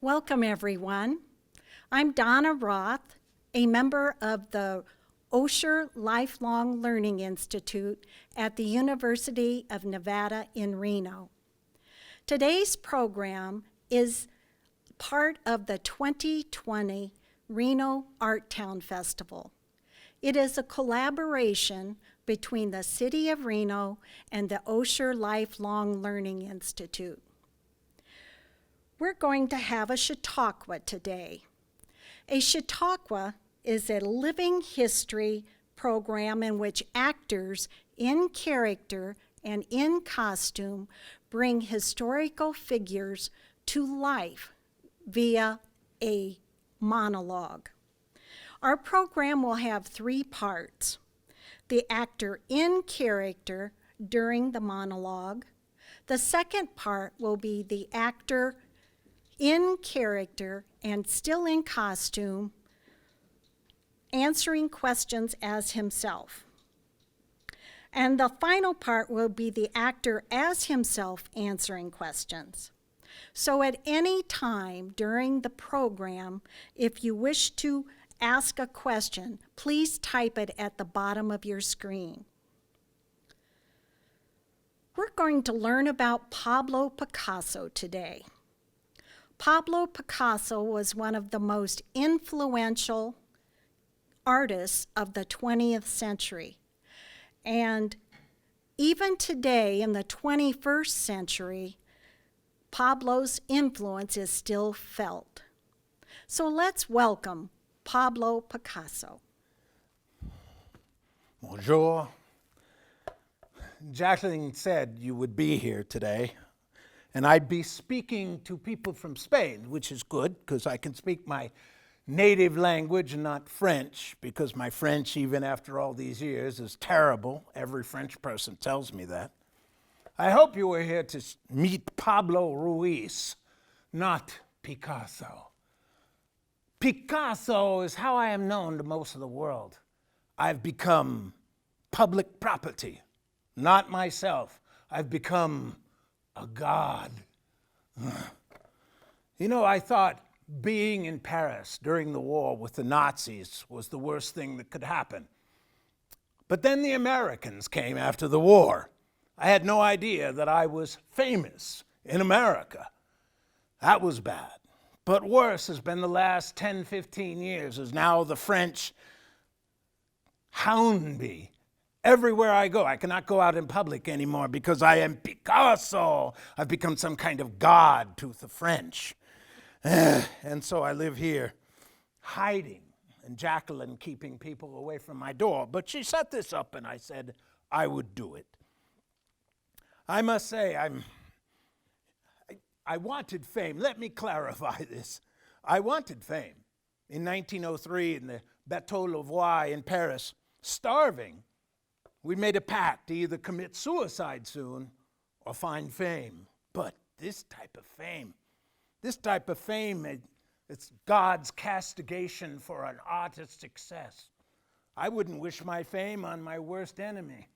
Welcome, everyone. I'm Donna Roth, a member of the Osher Lifelong Learning Institute at the University of Nevada in Reno. Today's program is part of the 2020 Reno Art Town Festival. It is a collaboration between the City of Reno and the Osher Lifelong Learning Institute. We're going to have a Chautauqua today. A Chautauqua is a living history program in which actors in character and in costume bring historical figures to life via a monologue. Our program will have 3 parts: the actor in character during the monologue. The second part will be the actor in character and still in costume, answering questions as himself. And the final part will be the actor as himself answering questions. So at any time during the program, if you wish to ask a question, please type it at the bottom of your screen. We're going to learn about Pablo Picasso today. Pablo Picasso was one of the most influential artists of the 20th century. And even today, in the 21st century, Pablo's influence is still felt. So let's welcome Pablo Picasso. Bonjour. Jacqueline said you would be here today, and I'd be speaking to people from Spain, which is good because I can speak my native language and not French, because my French, even after all these years, is terrible. Every French person tells me that. I hope you were here to meet Pablo Ruiz, not Picasso. Picasso is how I am known to most of the world. I've become public property, not myself. I've become a god. You know, I thought being in Paris during the war with the Nazis was the worst thing that could happen. But then the Americans came after the war. I had no idea that I was famous in America. That was bad. But worse has been the last 10, 15 years, as now the French hound me. Everywhere I go, I cannot go out in public anymore because I am Picasso. I've become some kind of god to the French. And so I live here hiding, and Jacqueline keeping people away from my door. But she set this up, and I said I would do it. I must say, I wanted fame. Let me clarify this. I wanted fame. In 1903, in the Bateau Louvois in Paris, starving, we made a pact to either commit suicide soon or find fame. But this type of fame, it's God's castigation for an artist's success. I wouldn't wish my fame on my worst enemy.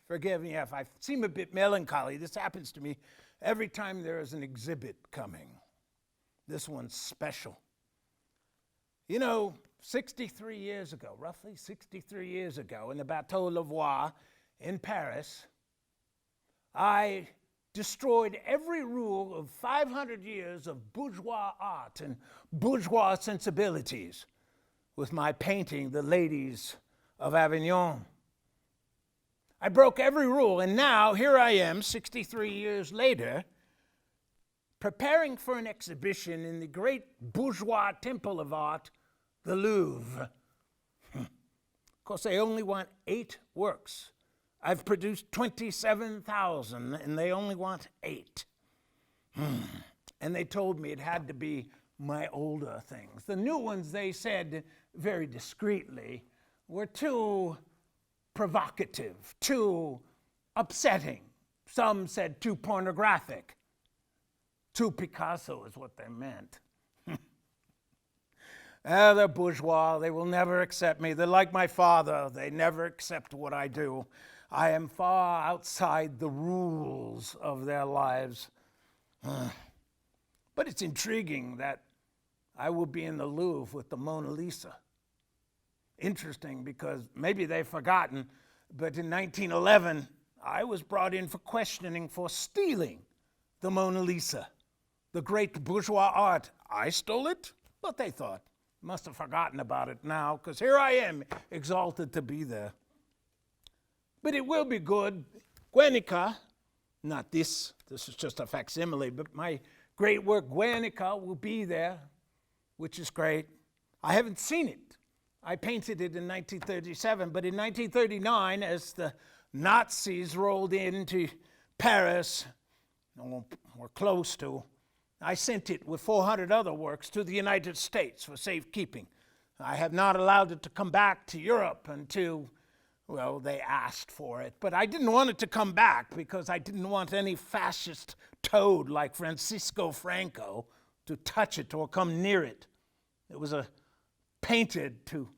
Forgive me if I seem a bit melancholy. This happens to me every time there is an exhibit coming. This one's special. You know, 63 years ago, roughly 63 years ago, in the Bateau Louvois in Paris, I destroyed every rule of 500 years of bourgeois art and bourgeois sensibilities with my painting, The Ladies of Avignon. I broke every rule, and now here I am, 63 years later, preparing for an exhibition in the great bourgeois temple of art, the Louvre. Of course, they only want 8 works. I've produced 27,000, and they only want 8. And they told me it had to be my older things. The new ones, they said very discreetly, were too provocative, too upsetting. Some said too pornographic. Too Picasso is what they meant. They're bourgeois. They will never accept me. They're like my father. They never accept what I do. I am far outside the rules of their lives. But it's intriguing that I will be in the Louvre with the Mona Lisa. Interesting because maybe they've forgotten, but in 1911, I was brought in for questioning for stealing the Mona Lisa, the great bourgeois art. I stole it, but they thought. Must have forgotten about it now, because here I am, exalted to be there. But it will be good. Guernica, not this is just a facsimile, but my great work, Guernica, will be there, which is great. I haven't seen it. I painted it in 1937, but in 1939, as the Nazis rolled into Paris, or close to, I sent it with 400 other works to the United States for safekeeping. I have not allowed it to come back to Europe until, well, they asked for it. But I didn't want it to come back because I didn't want any fascist toad like Francisco Franco to touch it or come near it. It was painted to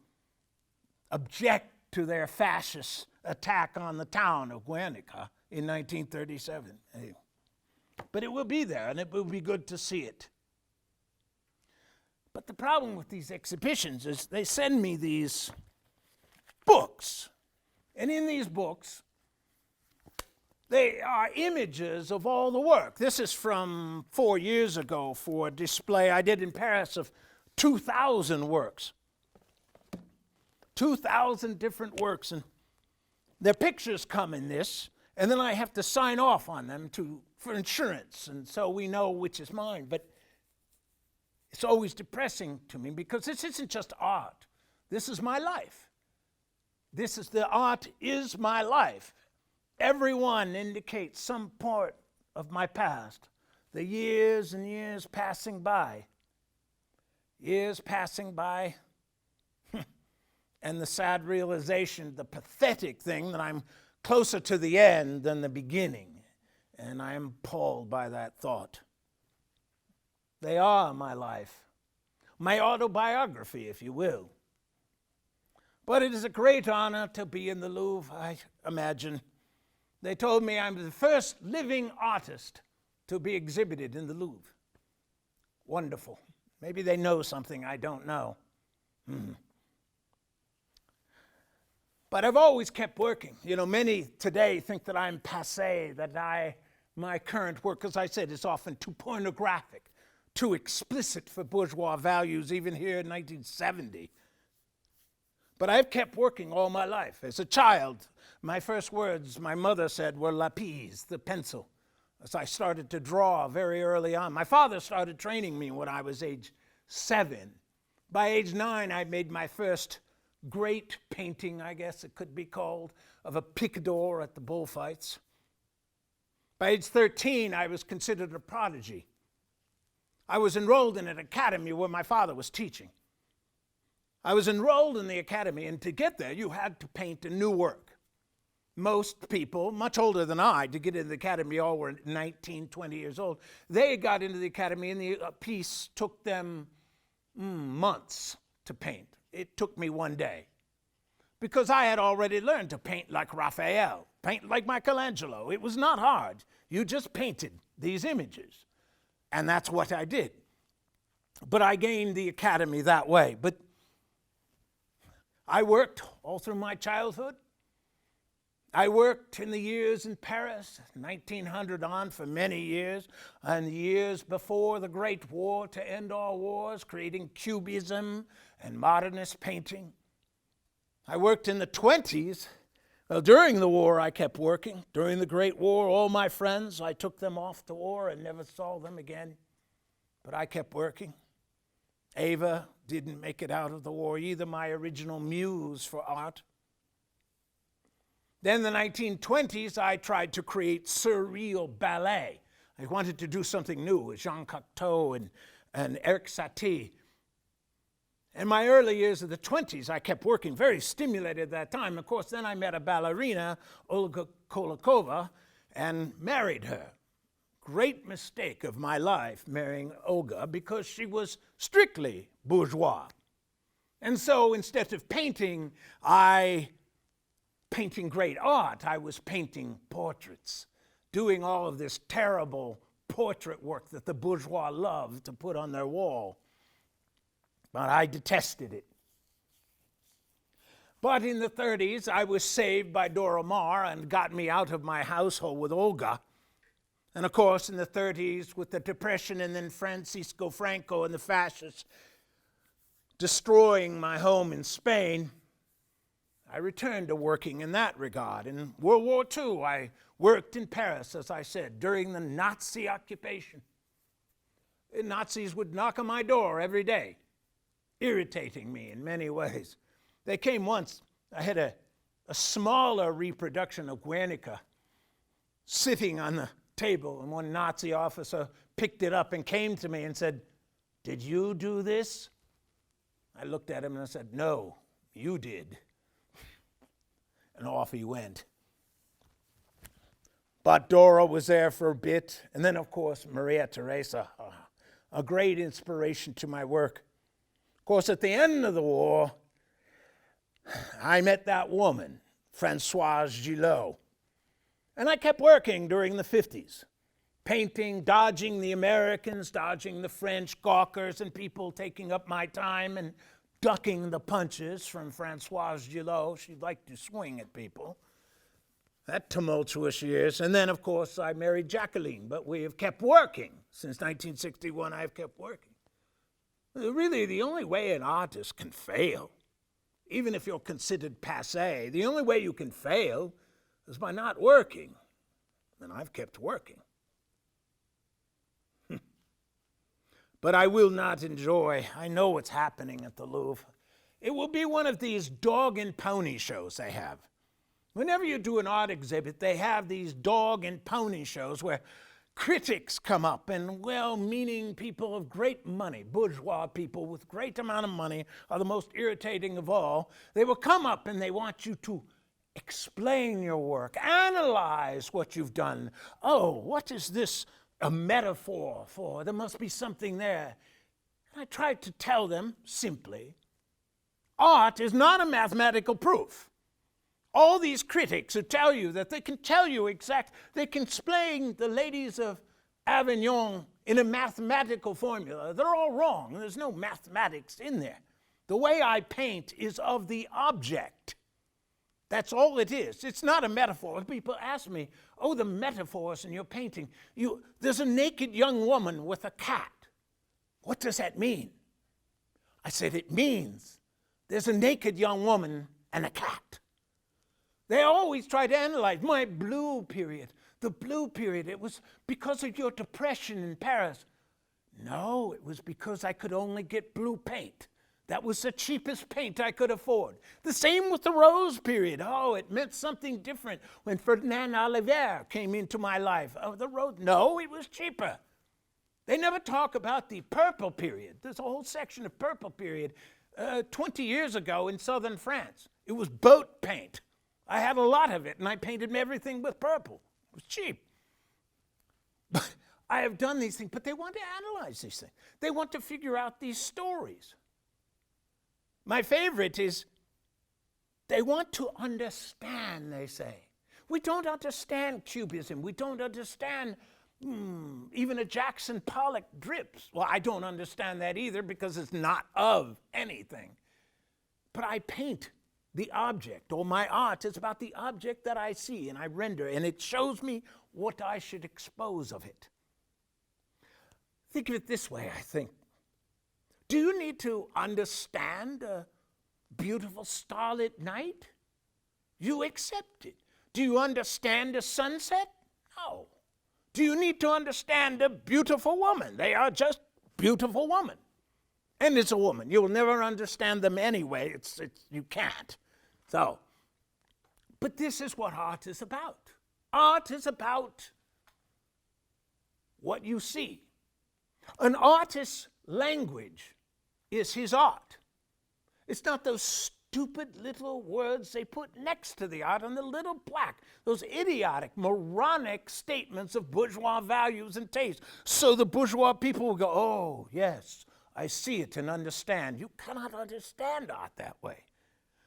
object to their fascist attack on the town of Guernica in 1937. But it will be there, and it will be good to see it. But the problem with these exhibitions is they send me these books. And in these books, they are images of all the work. This is from 4 years ago for a display I did in Paris of 2,000 works. 2,000 different works. And their pictures come in this, and then I have to sign off on them for insurance, and so we know which is mine. But it's always depressing to me because this isn't just art. This is my life. The art is my life. Everyone indicates some part of my past. The years and years passing by. Years passing by. And the sad realization, the pathetic thing that I'm closer to the end than the beginning. And I am appalled by that thought. They are my life. My autobiography, if you will. But it is a great honor to be in the Louvre, I imagine. They told me I'm the first living artist to be exhibited in the Louvre. Wonderful. Maybe they know something I don't know. But I've always kept working. You know, many today think that I'm passé, that my current work, as I said, is often too pornographic, too explicit for bourgeois values, even here in 1970. But I've kept working all my life. As a child, my first words, my mother said, were lapis, the pencil, as I started to draw very early on. My father started training me when I was age 7. By age 9, I made my first great painting, I guess it could be called, of a picador at the bullfights. By age 13, I was considered a prodigy. I was enrolled in an academy where my father was teaching. I was enrolled in the academy, and to get there, you had to paint a new work. Most people, much older than I, to get into the academy, all were 19, 20 years old. They got into the academy, and the piece took them months to paint. It took me one day, because I had already learned to paint like Raphael, paint like Michelangelo. It was not hard. You just painted these images, and that's what I did. But I gained the academy that way. But I worked all through my childhood. I worked in the years in Paris, 1900 on, for many years, and years before the Great War to end all wars, creating Cubism and modernist painting. I worked in the 20s. Well, during the war, I kept working. During the Great War, all my friends, I took them off to war and never saw them again. But I kept working. Ava didn't make it out of the war either, my original muse for art. Then in the 1920s, I tried to create Surreal Ballet. I wanted to do something new with Jean Cocteau and Eric Satie. In my early years of the 20s, I kept working, very stimulated at that time. Of course, then I met a ballerina, Olga Kolakova, and married her. Great mistake of my life, marrying Olga, because she was strictly bourgeois. And so instead of painting great art, I was painting portraits, doing all of this terrible portrait work that the bourgeois loved to put on their wall. But I detested it. But in the 30s, I was saved by Dora Maar and got me out of my household with Olga. And of course, in the 30s, with the Depression and then Francisco Franco and the fascists destroying my home in Spain, I returned to working in that regard. In World War II, I worked in Paris, as I said, during the Nazi occupation. The Nazis would knock on my door every day, irritating me in many ways. They came once. I had a smaller reproduction of Guernica sitting on the table, and one Nazi officer picked it up and came to me and said, "Did you do this?" I looked at him and I said, "No, you did." And off he went. But Dora was there for a bit, and then, of course, Maria Teresa, a great inspiration to my work. Of course, at the end of the war, I met that woman, Françoise Gillot, and I kept working during the 50s, painting, dodging the Americans, dodging the French gawkers and people taking up my time and ducking the punches from Françoise Gillot. She liked to swing at people. That tumultuous years. And then, of course, I married Jacqueline, but we have kept working. Since 1961, I've kept working. Really, the only way an artist can fail, even if you're considered passé, the only way you can fail is by not working. And I've kept working. But I will not enjoy, I know what's happening at the Louvre. It will be one of these dog and pony shows they have. Whenever you do an art exhibit, they have these dog and pony shows where critics come up and well-meaning people of great money, bourgeois people with great amount of money are the most irritating of all. They will come up and they want you to explain your work, analyze what you've done. Oh, what is this a metaphor for? There must be something there. And I tried to tell them simply, art is not a mathematical proof. All these critics who tell you that they can tell you they can explain the ladies of Avignon in a mathematical formula. They're all wrong. There's no mathematics in there. The way I paint is of the object. That's all it is. It's not a metaphor. People ask me, oh, the metaphors in your painting. There's a naked young woman with a cat. What does that mean? I said, it means there's a naked young woman and a cat. They always try to analyze my blue period. The blue period, it was because of your depression in Paris. No, it was because I could only get blue paint. That was the cheapest paint I could afford. The same with the rose period. Oh, it meant something different when Ferdinand Olivier came into my life. Oh, the rose, no, it was cheaper. They never talk about the purple period. There's a whole section of purple period 20 years ago in southern France. It was boat paint. I had a lot of it, and I painted everything with purple. It was cheap. But I have done these things, but they want to analyze these things. They want to figure out these stories. My favorite is they want to understand, they say. We don't understand Cubism. We don't understand even a Jackson Pollock drips. Well, I don't understand that either because it's not of anything. But I paint the object, or my art is about the object that I see and I render, and it shows me what I should expose of it. Think of it this way, I think. Do you need to understand a beautiful starlit night? You accept it. Do you understand a sunset? No. Do you need to understand a beautiful woman? They are just beautiful women. And it's a woman. You'll never understand them anyway. You can't. So, but this is what art is about. Art is about what you see. An artist's language is his art. It's not those stupid little words they put next to the art on the little plaque, those idiotic, moronic statements of bourgeois values and taste. So the bourgeois people will go, oh, yes, I see it and understand. You cannot understand art that way.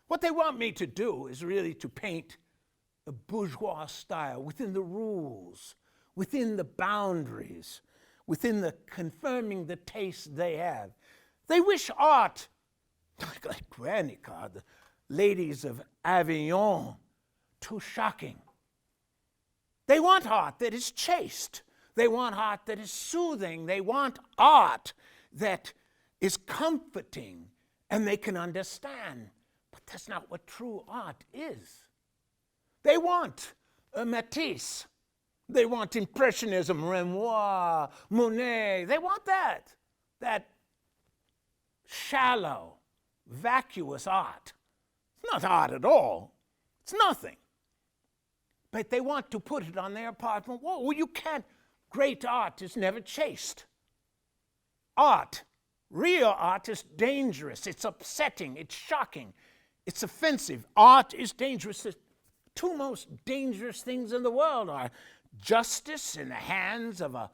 What they want me to do is really to paint a bourgeois style within the rules, within the boundaries, within the confirming the taste they have. They wish art, like Guernica, the ladies of Avignon, too shocking. They want art that is chaste. They want art that is soothing. They want art that is comforting and they can understand. But that's not what true art is. They want a Matisse. They want Impressionism, Renoir, Monet. They want that shallow, vacuous art. It's not art at all. It's nothing. But they want to put it on their apartment wall. Well, you can't. Great art is never chaste. Art, real art, is dangerous. It's upsetting. It's shocking. It's offensive. Art is dangerous. The two most dangerous things in the world are justice in the hands of a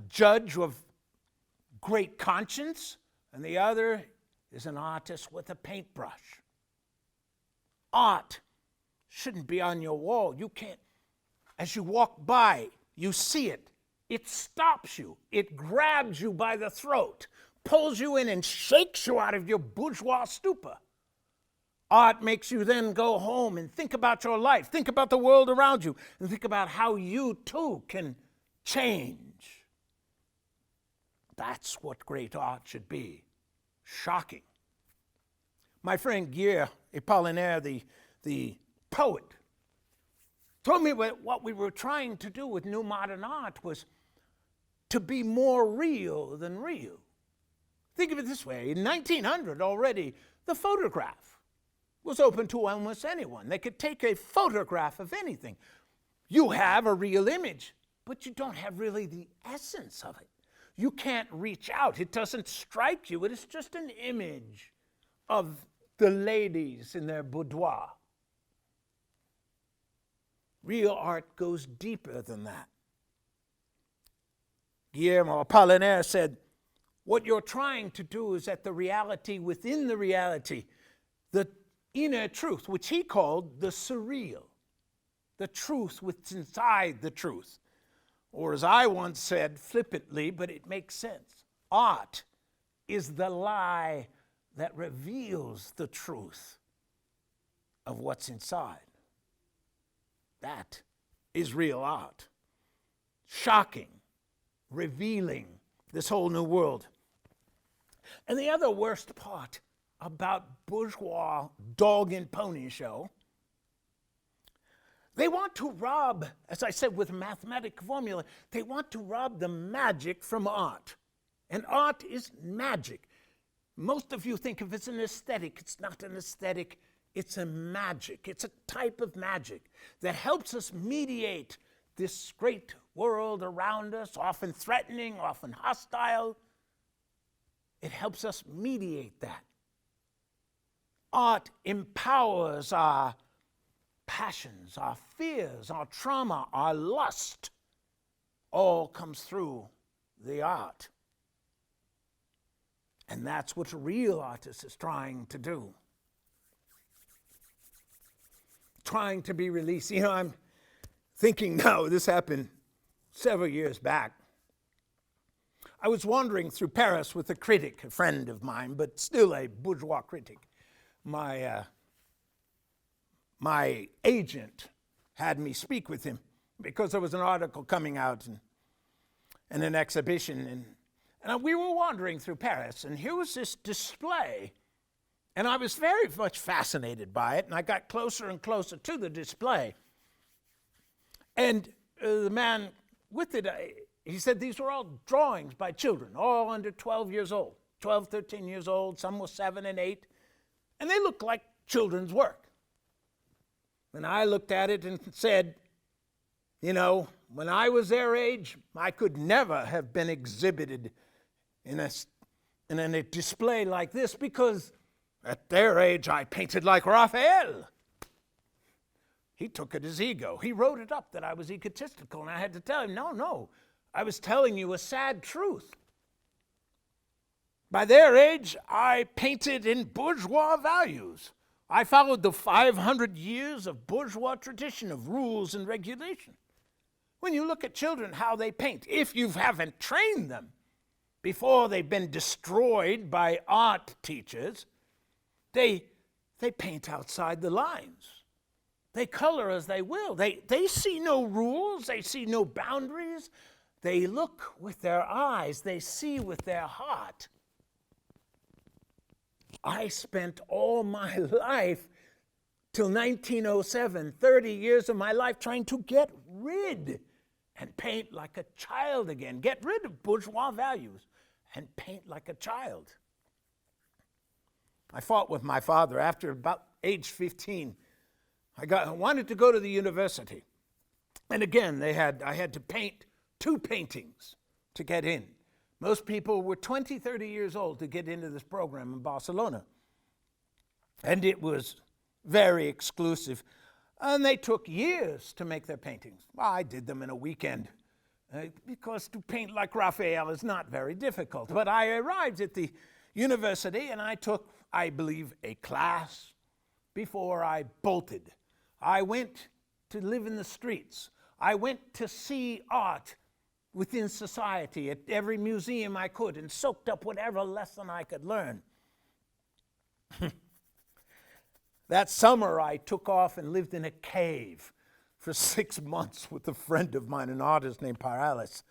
judge of great conscience, and the other is an artist with a paintbrush. Art shouldn't be on your wall. You can't, as you walk by, you see it. It stops you. It grabs you by the throat, pulls you in and shakes you out of your bourgeois stupor. Art makes you then go home and think about your life, think about the world around you, and think about how you too can change. That's what great art should be. Shocking. My friend Guy Apollinaire, the poet, told me what we were trying to do with new modern art was to be more real than real. Think of it this way. In 1900 already, the photograph was open to almost anyone. They could take a photograph of anything. You have a real image, but you don't have really the essence of it. You can't reach out. It doesn't strike you. It is just an image of the ladies in their boudoir. Real art goes deeper than that. Guillermo Apollinaire said, what you're trying to do is that the reality within the reality, the inner truth, which he called the surreal, the truth what's inside the truth. Or as I once said flippantly, but it makes sense, art is the lie that reveals the truth of what's inside. That is real art. Shocking, revealing this whole new world. And the other worst part about bourgeois dog and pony show, they want to rob, as I said with a mathematical formula, they want to rob the magic from art. And art is magic. Most of you think of it as an aesthetic. It's not an aesthetic. It's a magic. It's a type of magic that helps us mediate this great world around us, often threatening, often hostile. It helps us mediate that. Art empowers our passions, our fears, our trauma, our lust. All comes through the art. And that's what a real artist is trying to do. Trying to be released. You know, I'm thinking now, this happened several years back. I was wandering through Paris with a critic, a friend of mine, but still a bourgeois critic. My agent had me speak with him because there was an article coming out and an exhibition. And we were wandering through Paris, and here was this display. And I was very much fascinated by it, and I got closer and closer to the display. And the man with it, he said these were all drawings by children, all under 12 years old, 12, 13 years old, some were 7 and 8, and they looked like children's work. And I looked at it and said, you know, when I was their age, I could never have been exhibited in a display like this because at their age, I painted like Raphael. He took it as ego. He wrote it up that I was egotistical, and I had to tell him, no, I was telling you a sad truth. By their age, I painted in bourgeois values. I followed the 500 years of bourgeois tradition of rules and regulation. When you look at children, how they paint, if you haven't trained them before they've been destroyed by art teachers, they paint outside the lines. They color as they will. They see no rules. They see no boundaries. They look with their eyes. They see with their heart. I spent all my life till 1907, 30 years of my life trying to get rid and paint like a child again. Get rid of bourgeois values and paint like a child. I fought with my father after about age 15. I wanted to go to the university. And again, I had to paint 2 paintings to get in. Most people were 20, 30 years old to get into this program in Barcelona. And it was very exclusive. And they took years to make their paintings. Well, I did them in a weekend because to paint like Raphael is not very difficult. But I arrived at the university and I took, I believe, a class before I bolted. I went to live in the streets. I went to see art within society at every museum I could and soaked up whatever lesson I could learn. That summer, I took off and lived in a cave for 6 months with a friend of mine, an artist named Paralis.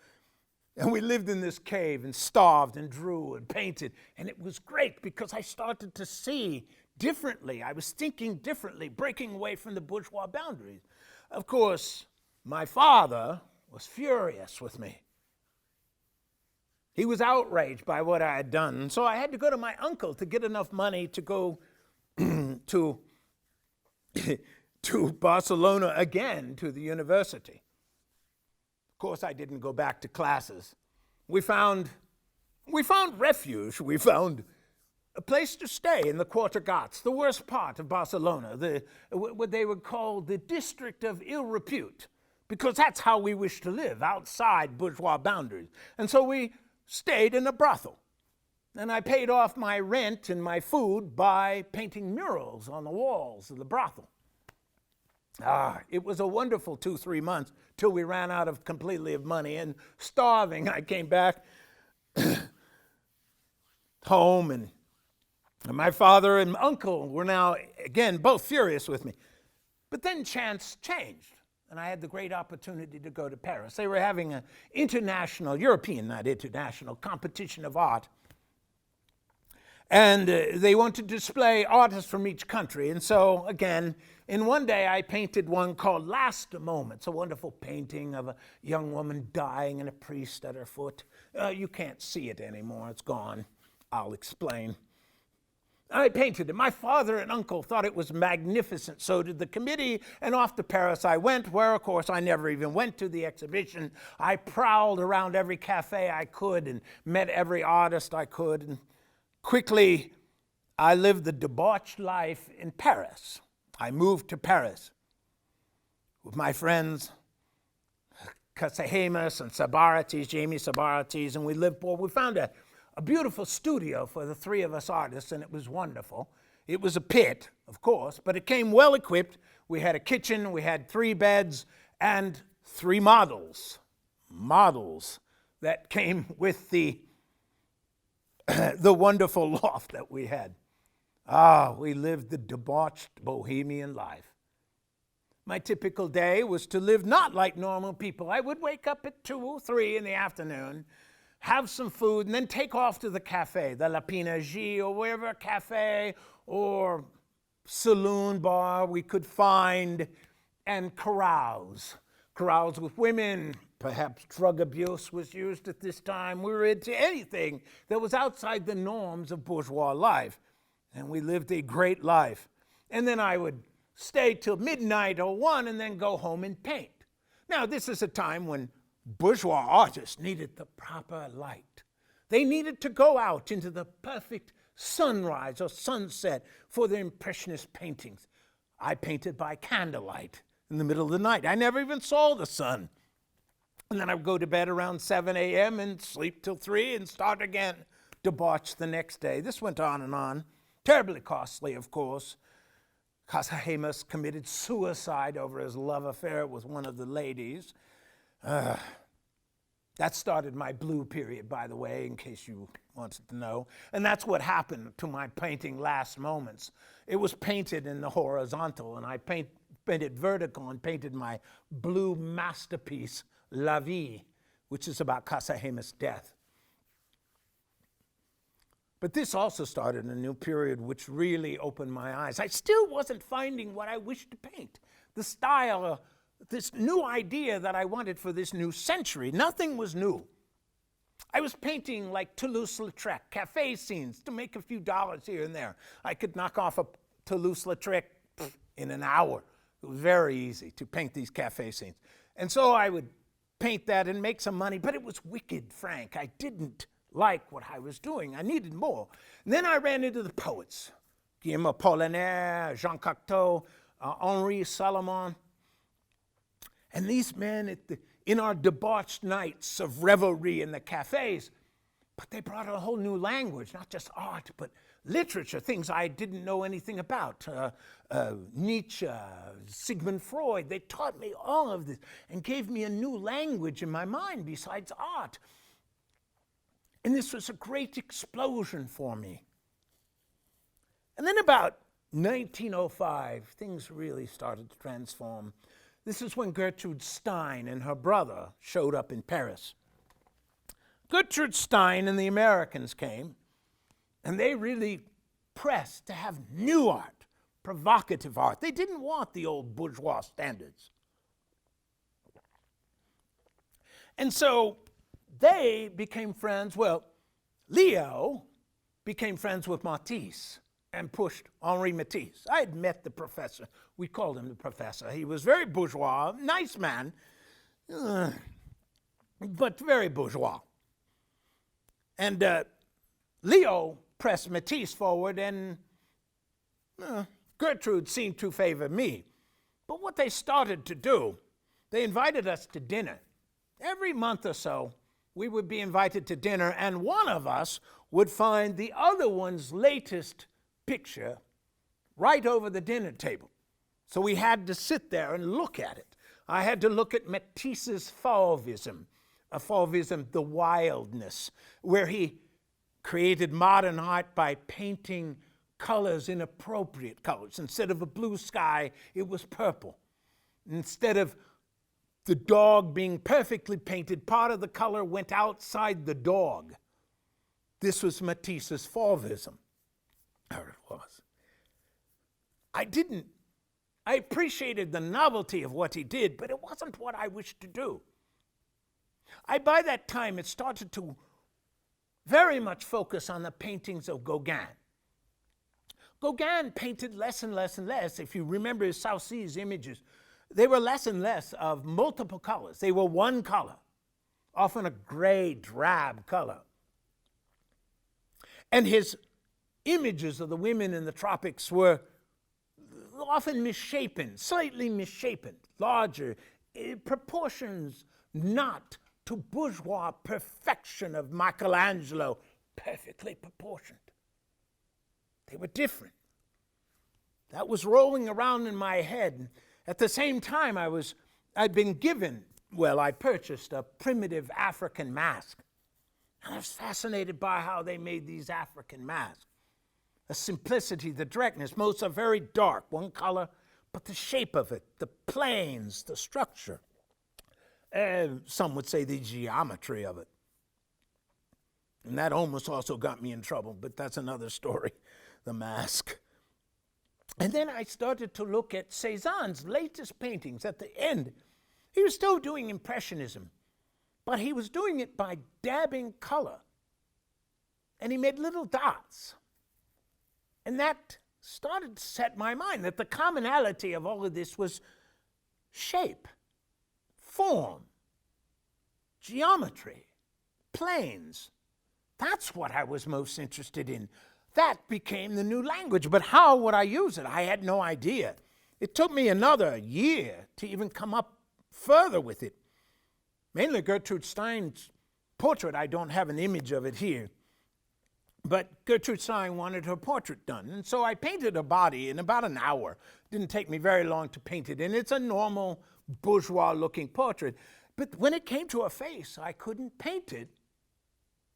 And we lived in this cave and starved and drew and painted. And it was great because I started to see differently. I was thinking differently, breaking away from the bourgeois boundaries. Of course, my father was furious with me. He was outraged by what I had done. So I had to go to my uncle to get enough money to go to Barcelona again, to the university. Of course, I didn't go back to classes. We found refuge. We found a place to stay in the Quarter Gats, the worst part of Barcelona, what they would call the district of ill repute, because that's how we wish to live, outside bourgeois boundaries. And so we stayed in a brothel. And I paid off my rent and my food by painting murals on the walls of the brothel. It was a wonderful 2-3 months till we ran out of completely of money, and starving, I came back home, and my father and uncle were now, again, both furious with me. But then chance changed, and I had the great opportunity to go to Paris. They were having an international, European, not international, competition of art. And they wanted to display artists from each country. And so, again, in one day I painted one called Last Moments, a wonderful painting of a young woman dying and a priest at her foot. You can't see it anymore. It's gone. I'll explain. I painted it. My father and uncle thought it was magnificent. So did the committee. And off to Paris I went, where, of course, I never even went to the exhibition. I prowled around every cafe I could and met every artist I could. And quickly, I lived the debauched life in Paris. I moved to Paris with my friends, Casahemus and Sabarates, Jamie Sabarates, and we found a beautiful studio for the 3 of us artists, and it was wonderful. It was a pit, of course, but it came well equipped. We had a kitchen, we had 3 beds, and 3 models that came with the wonderful loft that we had. We lived the debauched bohemian life. My typical day was to live not like normal people. I would wake up at 2 or 3 in the afternoon, have some food, and then take off to the cafe, the La Pinagie, or wherever cafe or saloon bar we could find, and carouse with women. Perhaps drug abuse was used at this time. We were into anything that was outside the norms of bourgeois life. And we lived a great life. And then I would stay till midnight or 1 and then go home and paint. Now, this is a time when bourgeois artists needed the proper light. They needed to go out into the perfect sunrise or sunset for their impressionist paintings. I painted by candlelight in the middle of the night. I never even saw the sun. And then I would go to bed around 7 a.m. and sleep till 3 and start again, debauch the next day. This went on and on. Terribly costly, of course. Casahemus committed suicide over his love affair with one of the ladies. That started my blue period, by the way, in case you wanted to know. And that's what happened to my painting Last Moments. It was painted in the horizontal, and I painted vertical and painted my blue masterpiece, La Vie, which is about Kasaheme's death. But this also started a new period which really opened my eyes. I still wasn't finding what I wished to paint. The style, this new idea that I wanted for this new century. Nothing was new. I was painting like Toulouse-Lautrec, cafe scenes to make a few dollars here and there. I could knock off a Toulouse-Lautrec in an hour. It was very easy to paint these cafe scenes. And so I would paint that and make some money, but it was wicked frank. I didn't like what I was doing. I needed more. And then I ran into the poets, Guillaume Apollinaire, Jean Cocteau, Henri Salomon. And these men, in our debauched nights of revelry in the cafes, but they brought a whole new language, not just art, but literature, things I didn't know anything about. Nietzsche, Sigmund Freud, they taught me all of this and gave me a new language in my mind besides art. And this was a great explosion for me. And then about 1905, things really started to transform. This is when Gertrude Stein and her brother showed up in Paris. Gertrude Stein and the Americans came, and they really pressed to have new art, provocative art. They didn't want the old bourgeois standards. And so they became friends. Well, Leo became friends with Matisse and pushed Henri Matisse. I had met the professor. We called him the professor. He was very bourgeois, nice man, but very bourgeois. And Leo pressed Matisse forward, and Gertrude seemed to favor me. But what they started to do, they invited us to dinner. Every month or so, we would be invited to dinner, and one of us would find the other one's latest picture right over the dinner table. So we had to sit there and look at it. I had to look at Matisse's Fauvism, the wildness, where he created modern art by painting colors, inappropriate colors. Instead of a blue sky, it was purple. Instead of the dog being perfectly painted, part of the color went outside the dog. This was Matisse's Fauvism. There it was. I appreciated the novelty of what he did, but it wasn't what I wished to do. By that time, it started to very much focus on the paintings of Gauguin. Gauguin painted less and less and less. If you remember his South Seas images, they were less and less of multiple colors. They were one color, often a gray, drab color. And his images of the women in the tropics were often misshapen, slightly misshapen, larger, proportions not to bourgeois perfection of Michelangelo, perfectly proportioned. They were different. That was rolling around in my head. At the same time, I purchased a primitive African mask. And I was fascinated by how they made these African masks. The simplicity, the directness. Most are very dark, one color, but the shape of it, the planes, the structure. Some would say the geometry of it. And that almost also got me in trouble, but that's another story, the mask. And then I started to look at Cézanne's latest paintings. At the end, he was still doing Impressionism, but he was doing it by dabbing color. And he made little dots. And that started to set my mind that the commonality of all of this was shape, form, geometry, planes. That's what I was most interested in. That became the new language. But how would I use it? I had no idea. It took me another year to even come up further with it. Mainly Gertrude Stein's portrait. I don't have an image of it here. But Gertrude Stein wanted her portrait done. And so I painted her body in about an hour. It didn't take me very long to paint it. And it's a normal bourgeois-looking portrait. But when it came to a face, I couldn't paint it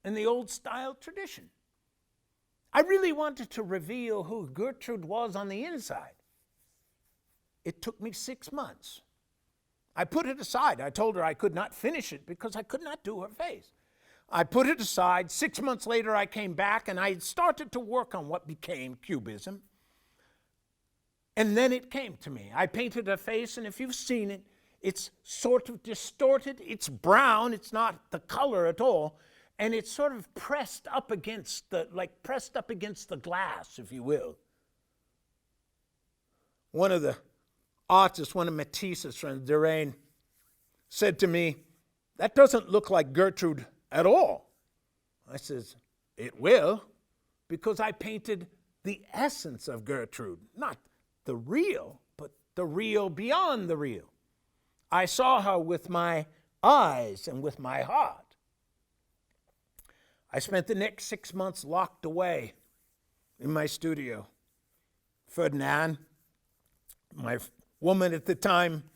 in the old style tradition. I really wanted to reveal who Gertrude was on the inside. It took me 6 months. I put it aside. I told her I could not finish it because I could not do her face. I put it aside. 6 months later, I came back and I had started to work on what became Cubism. And then it came to me. I painted her face, and if you've seen it, it's sort of distorted. It's brown. It's not the color at all. And it's sort of pressed up against the glass, if you will. One of the artists, one of Matisse's friends, Derain, said to me, "That doesn't look like Gertrude at all." I says, "It will, because I painted the essence of Gertrude, not the real, but the real beyond the real. I saw her with my eyes and with my heart." I spent the next 6 months locked away in my studio. Ferdinand, my woman at the time,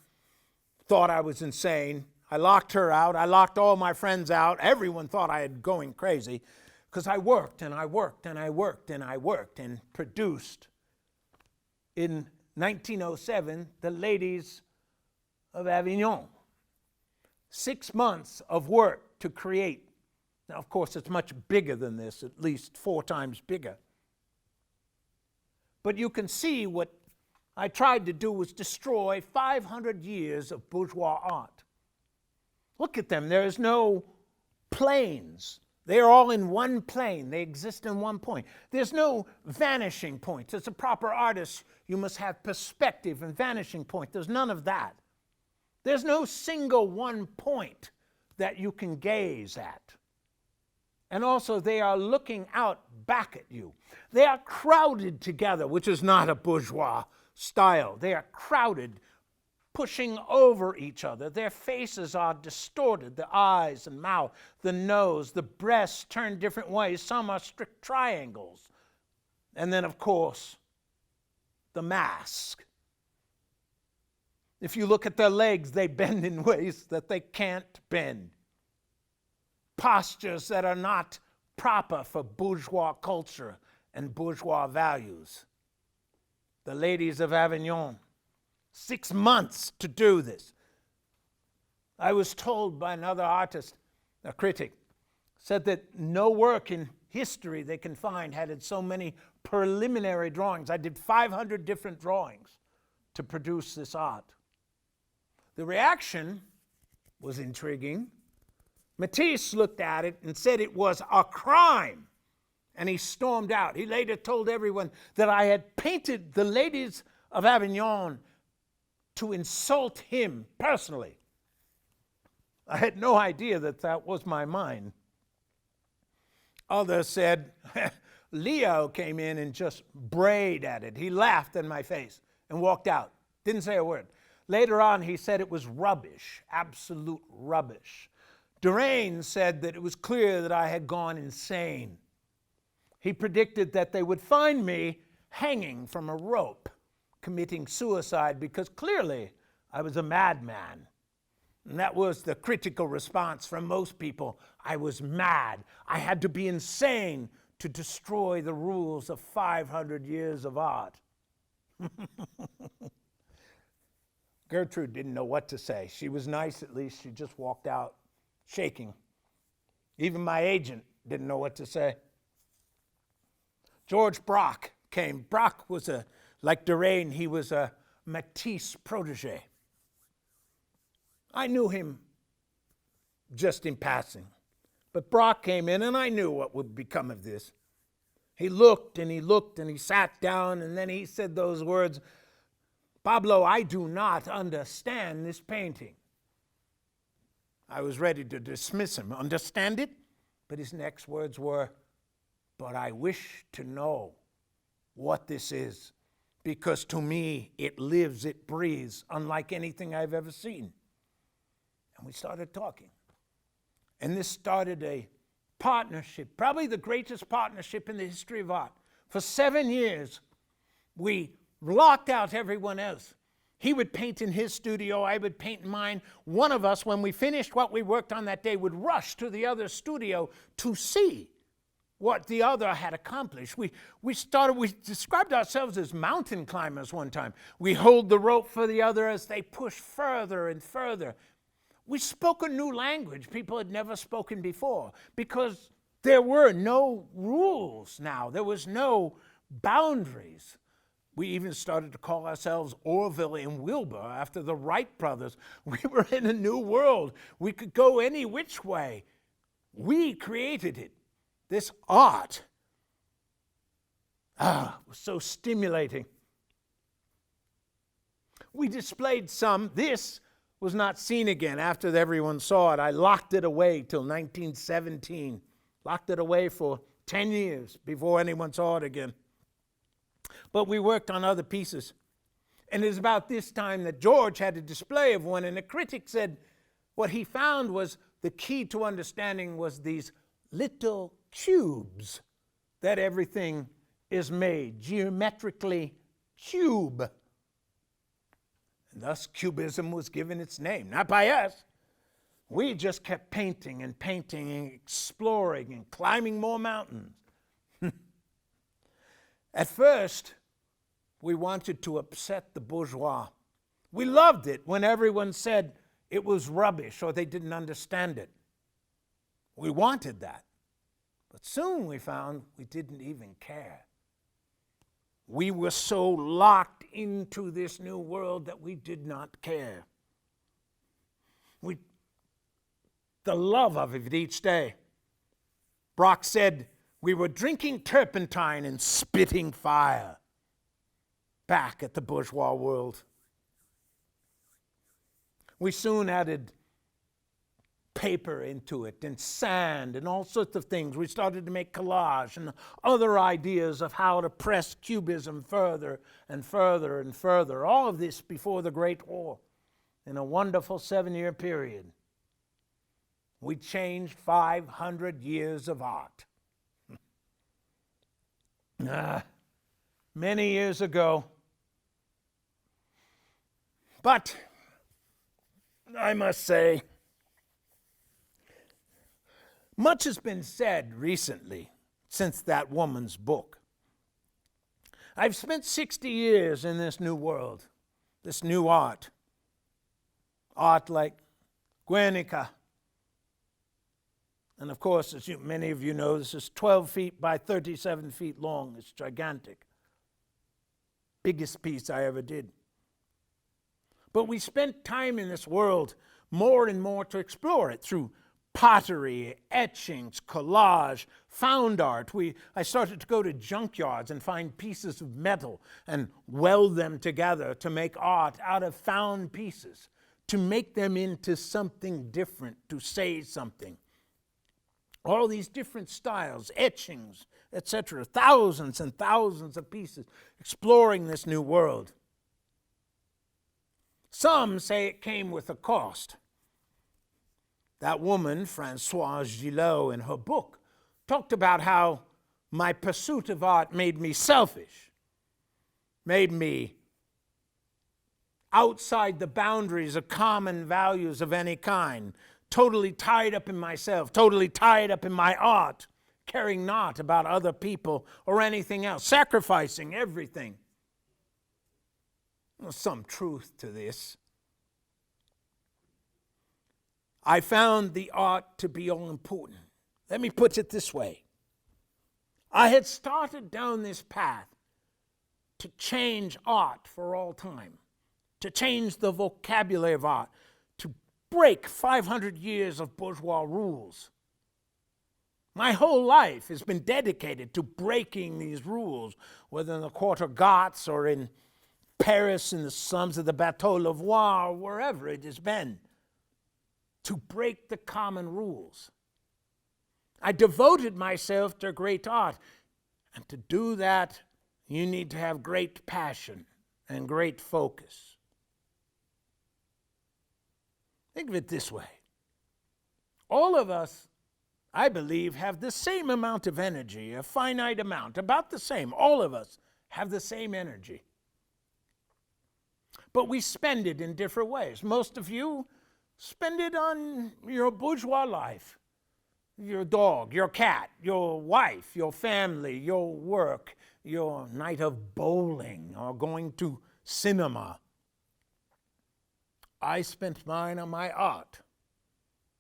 thought I was insane. I locked her out. I locked all my friends out. Everyone thought I had going crazy because I worked and I worked and I worked and I worked and produced in 1907 the Ladies of Avignon. 6 months of work to create. Now, of course, it's much bigger than this, at least 4 times bigger. But you can see what I tried to do was destroy 500 years of bourgeois art. Look at them. There is no planes. They are all in one plane. They exist in one point. There's no vanishing point. As a proper artist, you must have perspective and vanishing point. There's none of that. There's no single one point that you can gaze at. And also, they are looking out back at you. They are crowded together, which is not a bourgeois style. They are crowded, pushing over each other. Their faces are distorted, the eyes and mouth, the nose, the breasts turn different ways. Some are strict triangles. And then, of course, the mask. If you look at their legs, they bend in ways that they can't bend. Postures that are not proper for bourgeois culture and bourgeois values. The Ladies of Avignon, 6 months to do this. I was told by another artist, a critic, said that no work in history they can find had so many preliminary drawings. I did 500 different drawings to produce this art. The reaction was intriguing. Matisse looked at it and said it was a crime, and he stormed out. He later told everyone that I had painted the Ladies of Avignon to insult him personally. I had no idea that that was my mind. Others said, Leo came in and just brayed at it. He laughed in my face and walked out. Didn't say a word. Later on, he said it was rubbish, absolute rubbish. Derain said that it was clear that I had gone insane. He predicted that they would find me hanging from a rope, committing suicide, because clearly I was a madman. And that was the critical response from most people. I was mad. I had to be insane to destroy the rules of 500 years of art. Gertrude didn't know what to say. She was nice, at least. She just walked out shaking. Even my agent didn't know what to say. George Braque came. Braque was like Derain, he was a Matisse protege. I knew him just in passing. But Braque came in, and I knew what would become of this. He looked, and he sat down, and then he said those words, "Pablo, I do not understand this painting." I was ready to dismiss him. Understand it? But his next words were, "But I wish to know what this is, because to me it lives, it breathes, unlike anything I've ever seen." And we started talking. And this started a partnership, probably the greatest partnership in the history of art. For 7 years, we locked out everyone else. He would paint in his studio, I would paint in mine. One of us, when we finished what we worked on that day, would rush to the other studio to see what the other had accomplished. We described ourselves as mountain climbers one time. We hold the rope for the other as they push further and further. We spoke a new language people had never spoken before because there were no rules now. There was no boundaries. We even started to call ourselves Orville and Wilbur after the Wright brothers. We were in a new world. We could go any which way. We created it. This art was so stimulating. We displayed some. This was not seen again after everyone saw it. I locked it away till 1917. Locked it away for 10 years before anyone saw it again. But we worked on other pieces. And it was about this time that George had a display of one, and a critic said what he found was the key to understanding was these little cubes that everything is made, geometrically cube. And thus Cubism was given its name, not by us. We just kept painting and painting and exploring and climbing more mountains. At first, we wanted to upset the bourgeois. We loved it when everyone said it was rubbish or they didn't understand it. We wanted that. But soon we found we didn't even care. We were so locked into this new world that we did not care. The love of it each day. Brock said we were drinking turpentine and spitting fire back at the bourgeois world. We soon added paper into it and sand and all sorts of things. We started to make collage and other ideas of how to press Cubism further and further and further. All of this before the Great War in a wonderful 7-year period. We changed 500 years of art. Many years ago. But I must say, much has been said recently since that woman's book. I've spent 60 years in this new world, this new art. Art like Guernica. And of course, as many of you know, this is 12 feet by 37 feet long. It's gigantic. Biggest piece I ever did. But we spent time in this world more and more to explore it through pottery, etchings, collage, found art. I started to go to junkyards and find pieces of metal and weld them together to make art out of found pieces, to make them into something different, to say something. All these different styles, etchings, etc., thousands and thousands of pieces exploring this new world. Some say it came with a cost. That woman, Françoise Gillot, in her book, talked about how my pursuit of art made me selfish, made me outside the boundaries of common values of any kind, totally tied up in myself, totally tied up in my art, caring not about other people or anything else, sacrificing everything. There's some truth to this. I found the art to be all important. Let me put it this way. I had started down this path to change art for all time, to change the vocabulary of art, to break 500 years of bourgeois rules. My whole life has been dedicated to breaking these rules, whether in the Quarter Gotts or in Paris in the slums of the Bateau Lavoir or wherever it has been, to break the common rules. I devoted myself to great art, and to do that, you need to have great passion and great focus. Think of it this way. All of us, I believe, have the same amount of energy, a finite amount, about the same. All of us have the same energy. but we spend it in different ways. Most of you spend it on your bourgeois life, your dog, your cat, your wife, your family, your work, your night of bowling or going to cinema. I spent mine on my art.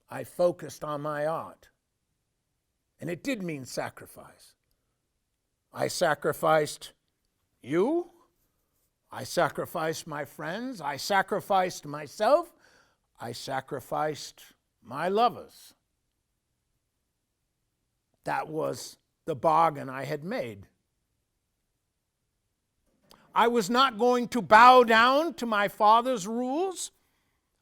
I focused on my art. And it did mean sacrifice. I sacrificed you. I sacrificed my friends. I sacrificed myself. I sacrificed my lovers. That was the bargain I had made. I was not going to bow down to my father's rules.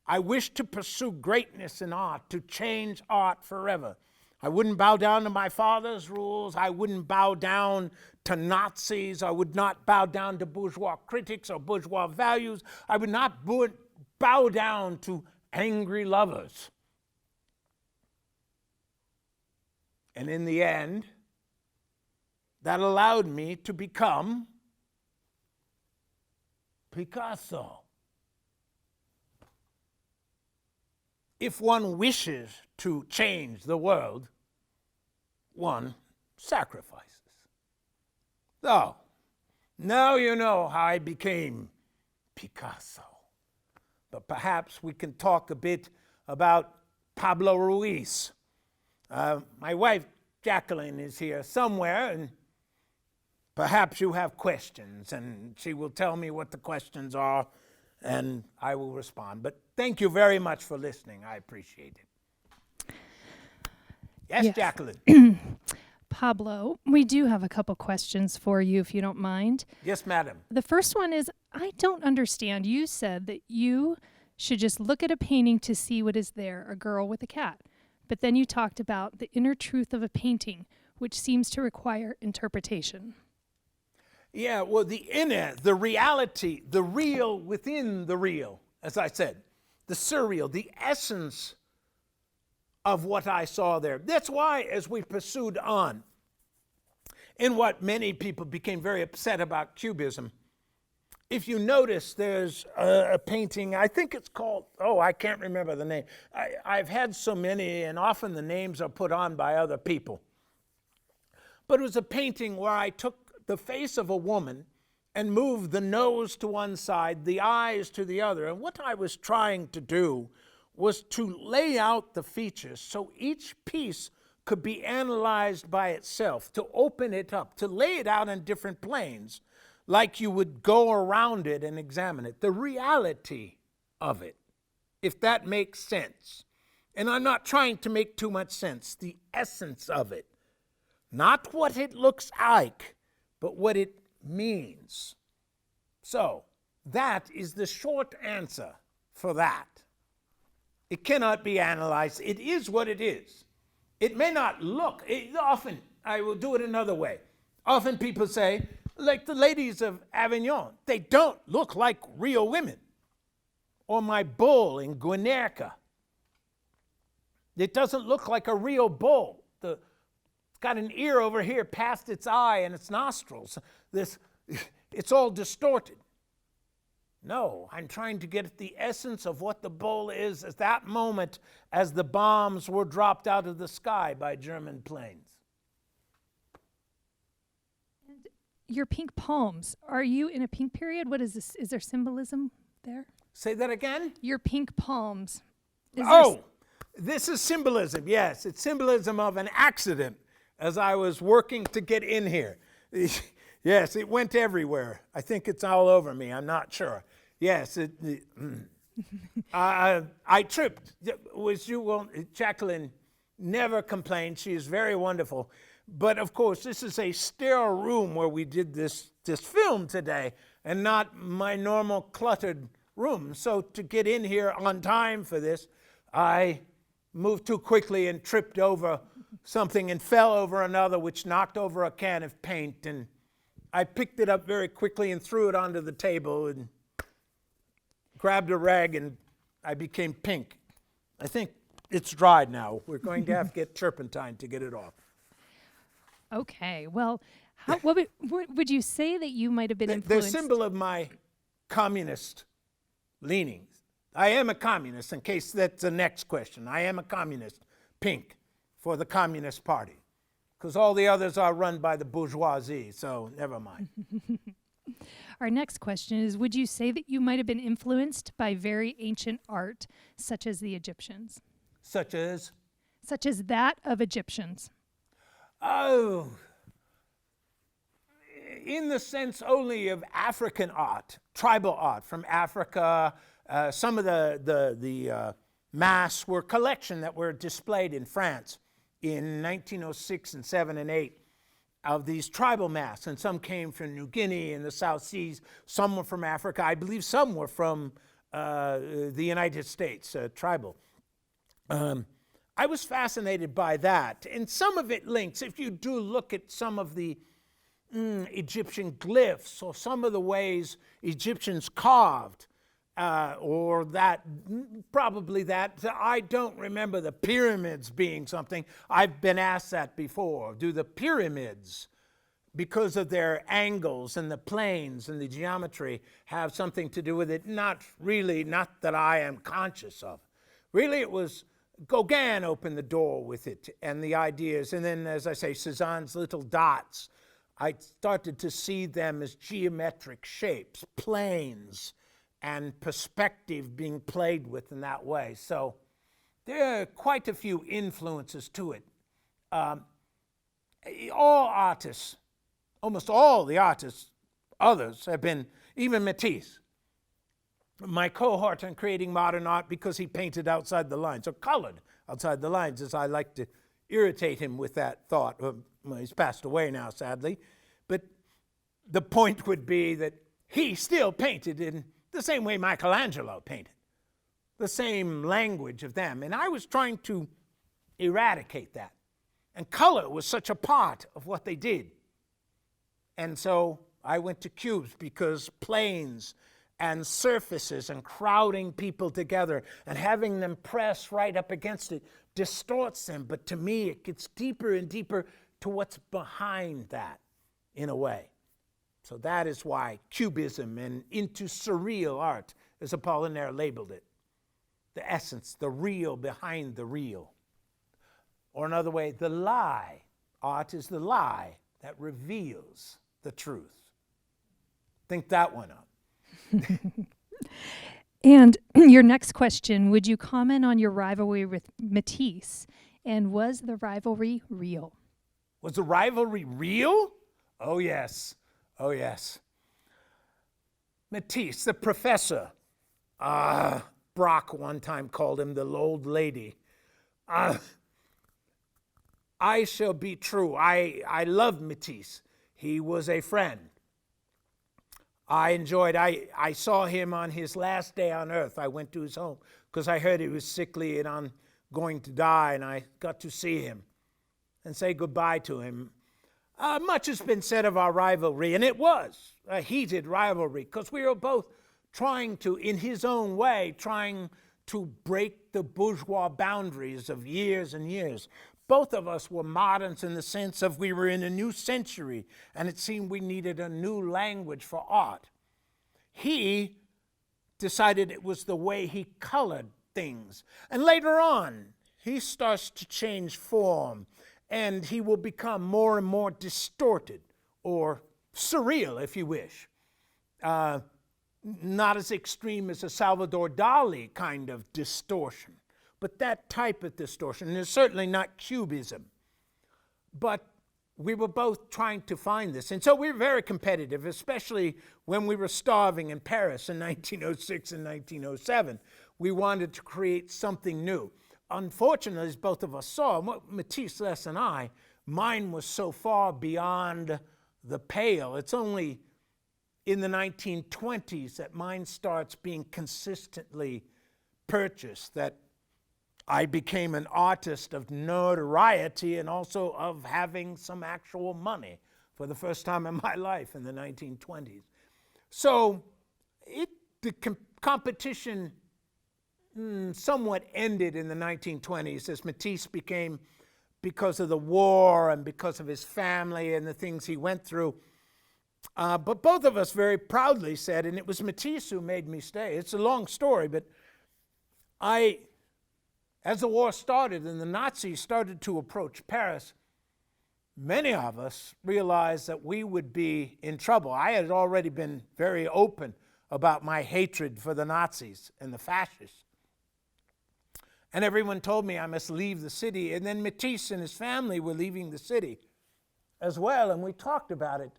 I wished to pursue greatness in art, to change art forever. I wouldn't bow down to my father's rules. I wouldn't bow down to Nazis. I would not bow down to bourgeois critics or bourgeois values. I would not bow down to angry lovers. And in the end, that allowed me to become Picasso. If one wishes to change the world, one sacrifices. So, now you know how I became Picasso. But perhaps we can talk a bit about Pablo Ruiz. My wife, Jacqueline, is here somewhere, and perhaps you have questions, and she will tell me what the questions are, and I will respond. But thank you very much for listening. I appreciate it. Yes, Jacqueline. Pablo, we do have a couple questions for you, if you don't mind. Yes, madam. The first one is, I don't understand. You said that you should just look at a painting to see what is there, a girl with a cat. But then you talked about the inner truth of a painting, which seems to require interpretation. Yeah, well, the inner, the reality, the real within the real, as I said, the surreal, the essence of what I saw there. That's why, as we pursued on, in what many people became very upset about Cubism, if you notice, there's a painting, I think it's called, I can't remember the name. I've had so many, and often the names are put on by other people. But it was a painting where I took the face of a woman and moved the nose to one side, the eyes to the other. And what I was trying to do was to lay out the features so each piece could be analyzed by itself, to open it up, to lay it out on different planes, like you would go around it and examine it. The reality of it, if that makes sense. And I'm not trying to make too much sense. The essence of it. Not what it looks like, but what it means. So, that is the short answer for that. It cannot be analyzed. It is what it is. It may not look. Often, I will do it another way. Often people say, like the ladies of Avignon, they don't look like real women. Or my bull in Guernica. It doesn't look like a real bull. It's got an ear over here past its eye and its nostrils. It's all distorted. No, I'm trying to get at the essence of what the bull is at that moment as the bombs were dropped out of the sky by German planes. And your pink palms, are you in a pink period? What is this? Is there symbolism there? Say that again? Your pink palms. This is symbolism, yes. It's symbolism of an accident as I was working to get in here. Yes, it went everywhere. I think it's all over me. I'm not sure. Yes, I tripped. Jacqueline never complained. She is very wonderful. But of course, this is a sterile room where we did this film today, and not my normal cluttered room. So to get in here on time for this, I moved too quickly and tripped over something and fell over another, which knocked over a can of paint. And I picked it up very quickly and threw it onto the table and grabbed a rag, and I became pink. I think it's dried now. We're going to have to get turpentine to get it off. Okay. Well, what would you say that you might have been influenced? The symbol of my communist leanings. I am a communist, in case that's the next question. I am a communist, pink, for the Communist Party, because all the others are run by the bourgeoisie, so never mind. Our next question is, would you say that you might have been influenced by very ancient art, such as the Egyptians? Such as? Such as that of Egyptians. Oh, in the sense only of African art, tribal art from Africa. Some of the masks were collection that were displayed in France in 1906 and 7 and 8 of these tribal masks, and some came from New Guinea and the South Seas. Some were from Africa. I believe some were from the United States, tribal. I was fascinated by that, and some of it links. If you do look at some of the Egyptian glyphs or some of the ways Egyptians carved, or that, probably that, I don't remember the pyramids being something. I've been asked that before. Do the pyramids, because of their angles and the planes and the geometry, have something to do with it? Not really, not that I am conscious of. Really, it was Gauguin opened the door with it and the ideas. And then, as I say, Cézanne's little dots, I started to see them as geometric shapes, planes, and perspective being played with in that way. So there are quite a few influences to it. All artists, almost all the artists, others have been, even Matisse, my cohort in creating modern art, because he painted outside the lines, or colored outside the lines, as I like to irritate him with that thought. Well, he's passed away now, sadly. But the point would be that he still painted in the same way Michelangelo painted, the same language of them. And I was trying to eradicate that. And color was such a part of what they did. And so I went to cubes, because planes and surfaces and crowding people together and having them press right up against it distorts them. But to me, it gets deeper and deeper to what's behind that, in a way. So that is why Cubism and into surreal art, as Apollinaire labeled it, the essence, the real behind the real. Or another way, the lie. Art is the lie that reveals the truth. Think that one up. And your next question, would you comment on your rivalry with Matisse? And was the rivalry real? Was the rivalry real? Oh, yes. Oh, yes. Matisse, the professor. Brock one time called him the old lady. I shall be true. I love Matisse. He was a friend. I saw him on his last day on earth. I went to his home because I heard he was sickly and going to die, and I got to see him and say goodbye to him. Much has been said of our rivalry, and it was a heated rivalry because we were both trying to, in his own way, trying to break the bourgeois boundaries of years and years. Both of us were moderns in the sense of we were in a new century, and it seemed we needed a new language for art. He decided it was the way he colored things. And later on, he starts to change form, and he will become more and more distorted, or surreal, if you wish. Not as extreme as a Salvador Dali kind of distortion, but that type of distortion. And it's certainly not Cubism. But we were both trying to find this. And so we were very competitive, especially when we were starving in Paris in 1906 and 1907. We wanted to create something new. Unfortunately, as both of us saw, Matisse less than I, mine was so far beyond the pale. It's only in the 1920s that mine starts being consistently purchased, that I became an artist of notoriety and also of having some actual money for the first time in my life in the 1920s. So the competition somewhat ended in the 1920s as Matisse became, because of the war and because of his family and the things he went through, But both of us very proudly said, and it was Matisse who made me stay. It's a long story, but as the war started and the Nazis started to approach Paris, many of us realized that we would be in trouble. I had already been very open about my hatred for the Nazis and the fascists. And everyone told me I must leave the city. And then Matisse and his family were leaving the city as well, and we talked about it.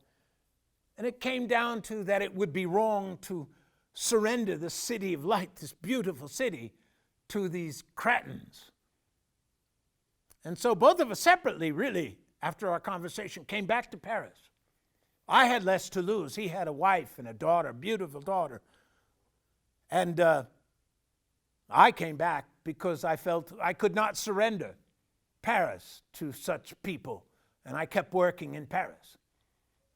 And it came down to that it would be wrong to surrender the city of light, this beautiful city, to these cretins. And so both of us separately, really, after our conversation, came back to Paris. I had less to lose. He had a wife and a daughter, beautiful daughter. And I came back because I felt I could not surrender Paris to such people. And I kept working in Paris.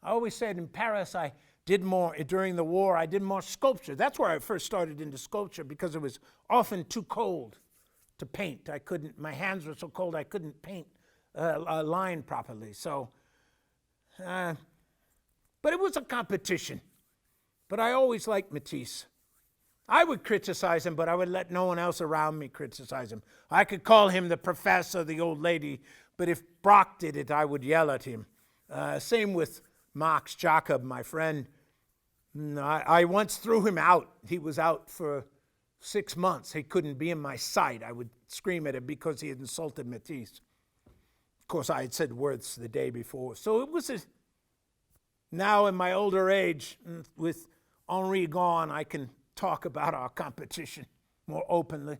I always said in Paris I did more, during the war, I did more sculpture. That's where I first started into sculpture, because it was often too cold to paint. My hands were so cold I couldn't paint a line properly. So, but it was a competition. But I always liked Matisse. I would criticize him, but I would let no one else around me criticize him. I could call him the professor, the old lady, but if Brock did it, I would yell at him. Same with Max Jacob, my friend. I once threw him out. He was out for 6 months. He couldn't be in my sight. I would scream at him because he had insulted Matisse. Of course, I had said words the day before. So it was now in my older age, with Henri gone, I can talk about our competition more openly.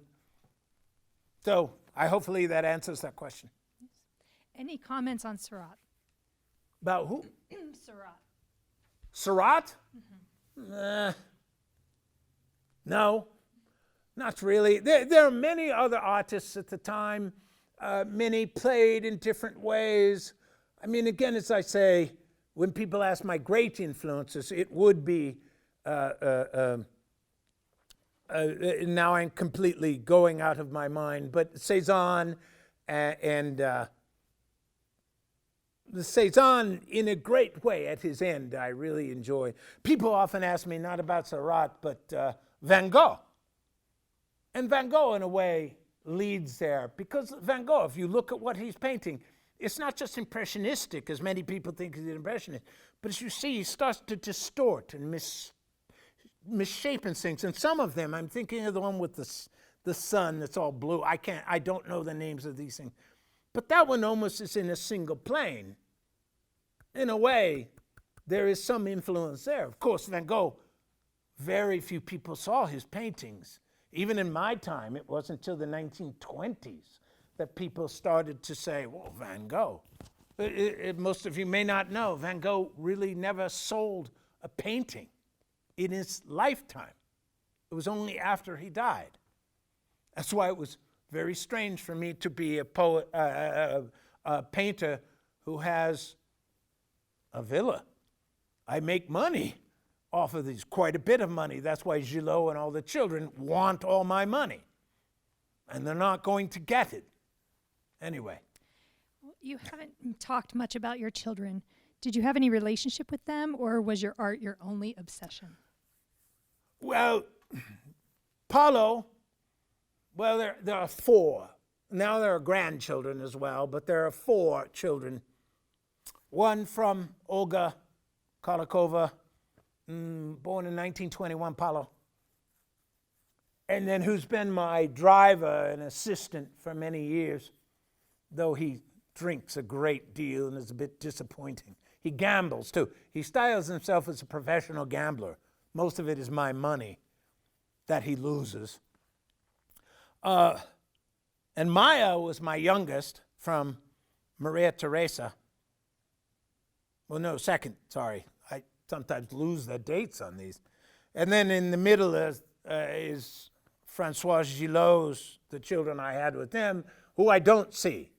So hopefully that answers that question. Any comments on Seurat? About who? Seurat. Seurat? No, not really. There are many other artists at the time. Many played in different ways. I mean, again, as I say, when people ask my great influences, it would be, now I'm completely going out of my mind, but Cézanne and the Cézanne, in a great way, at his end, I really enjoy. People often ask me, not about Seurat, but Van Gogh. And Van Gogh, in a way, leads there. Because Van Gogh, if you look at what he's painting, it's not just impressionistic, as many people think he's an impressionist, but as you see, he starts to distort and misshapen things. And some of them, I'm thinking of the one with the sun that's all blue. I don't know the names of these things. But that one almost is in a single plane. In a way, there is some influence there. Of course, Van Gogh, very few people saw his paintings. Even in my time, it wasn't until the 1920s that people started to say, well, Van Gogh. Most of you may not know, Van Gogh really never sold a painting in his lifetime. It was only after he died. That's why it was very strange for me to be a poet, a painter who has a villa. I make money off of these, quite a bit of money. That's why Gillot and all the children want all my money. And they're not going to get it. Anyway. Well, you haven't talked much about your children. Did you have any relationship with them, or was your art your only obsession? Well, Paulo, well, there are 4. Now there are grandchildren as well, but there are 4 children. One from Olga Kolikova, born in 1921, Paulo. And then who's been my driver and assistant for many years, though he drinks a great deal and is a bit disappointing. He gambles, too. He styles himself as a professional gambler. Most of it is my money that he loses. And Maya was my youngest, from Maria Teresa. Well, no, second, sorry. I sometimes lose the dates on these. And then in the middle is Francois Gillot's, the children I had with them, who I don't see.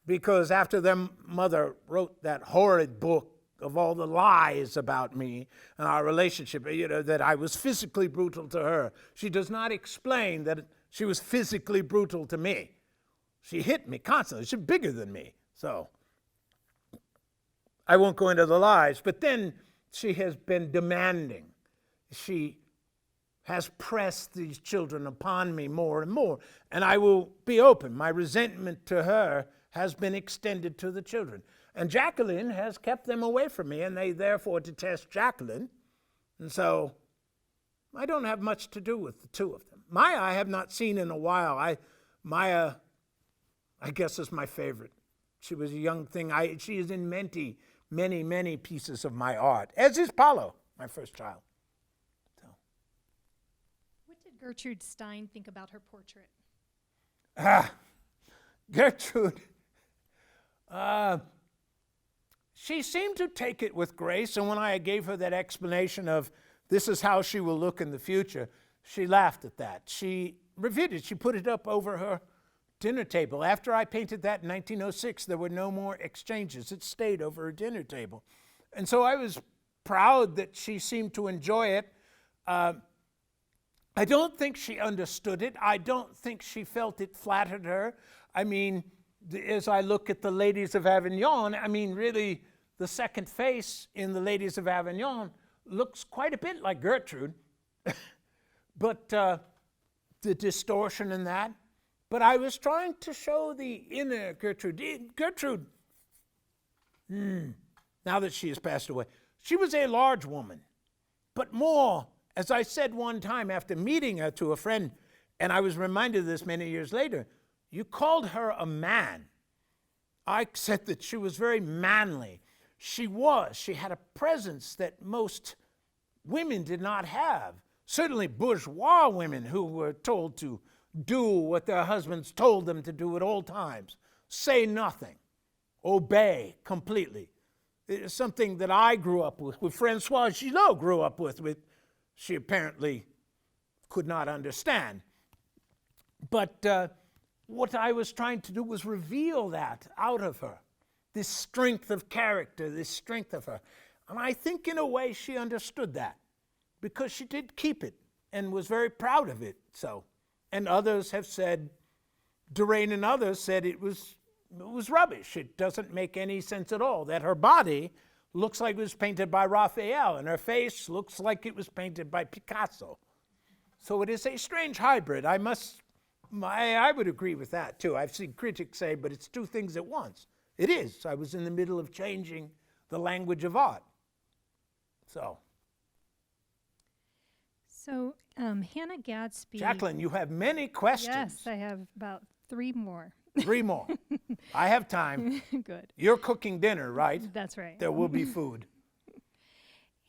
Because after their mother wrote that horrid book of all the lies about me and our relationship, that I was physically brutal to her, she does not explain that she was physically brutal to me. She hit me constantly. She's bigger than me. So I won't go into the lies. But then She has been demanding. She has pressed these children upon me more and more. And I will be open. My resentment to her has been extended to the children. And Jacqueline has kept them away from me, and they therefore detest Jacqueline. And so I don't have much to do with the two of them. Maya I have not seen in a while. Maya, I guess, is my favorite. She was a young thing. She is in many pieces of my art, as is Paulo, my first child. So. What did Gertrude Stein think about her portrait? Gertrude, she seemed to take it with grace, and when I gave her that explanation of this is how she will look in the future, she laughed at that. She reviewed it. She put it up over her dinner table. After I painted that in 1906, there were no more exchanges. It stayed over her dinner table. And so I was proud that she seemed to enjoy it. I don't think she understood it. I don't think she felt it flattered her. I mean, as I look at the ladies of Avignon, I mean, really, the second face in the ladies of Avignon looks quite a bit like Gertrude. But the distortion in that. But I was trying to show the inner Gertrude. Gertrude, now that she has passed away, she was a large woman. But more, as I said one time after meeting her to a friend, and I was reminded of this many years later, you called her a man. I said that she was very manly. She had a presence that most women did not have. Certainly bourgeois women who were told to do what their husbands told them to do at all times. Say nothing. Obey completely. It's something that I grew up with Francois Gillot grew up with. She apparently could not understand. But what I was trying to do was reveal that out of her, this strength of character, this strength of her. And I think in a way she understood that because she did keep it and was very proud of it. So, and others have said, Durain and others said it was rubbish. It doesn't make any sense at all, that her body looks like it was painted by Raphael and her face looks like it was painted by Picasso. So it is a strange hybrid. I would agree with that too. I've seen critics say, but it's two things at once. It is. I was in the middle of changing the language of art. So Hannah Gadsby. Jacqueline, you have many questions. Yes, I have about 3 more. 3 more. I have time. Good. You're cooking dinner, right? That's right. There will be food.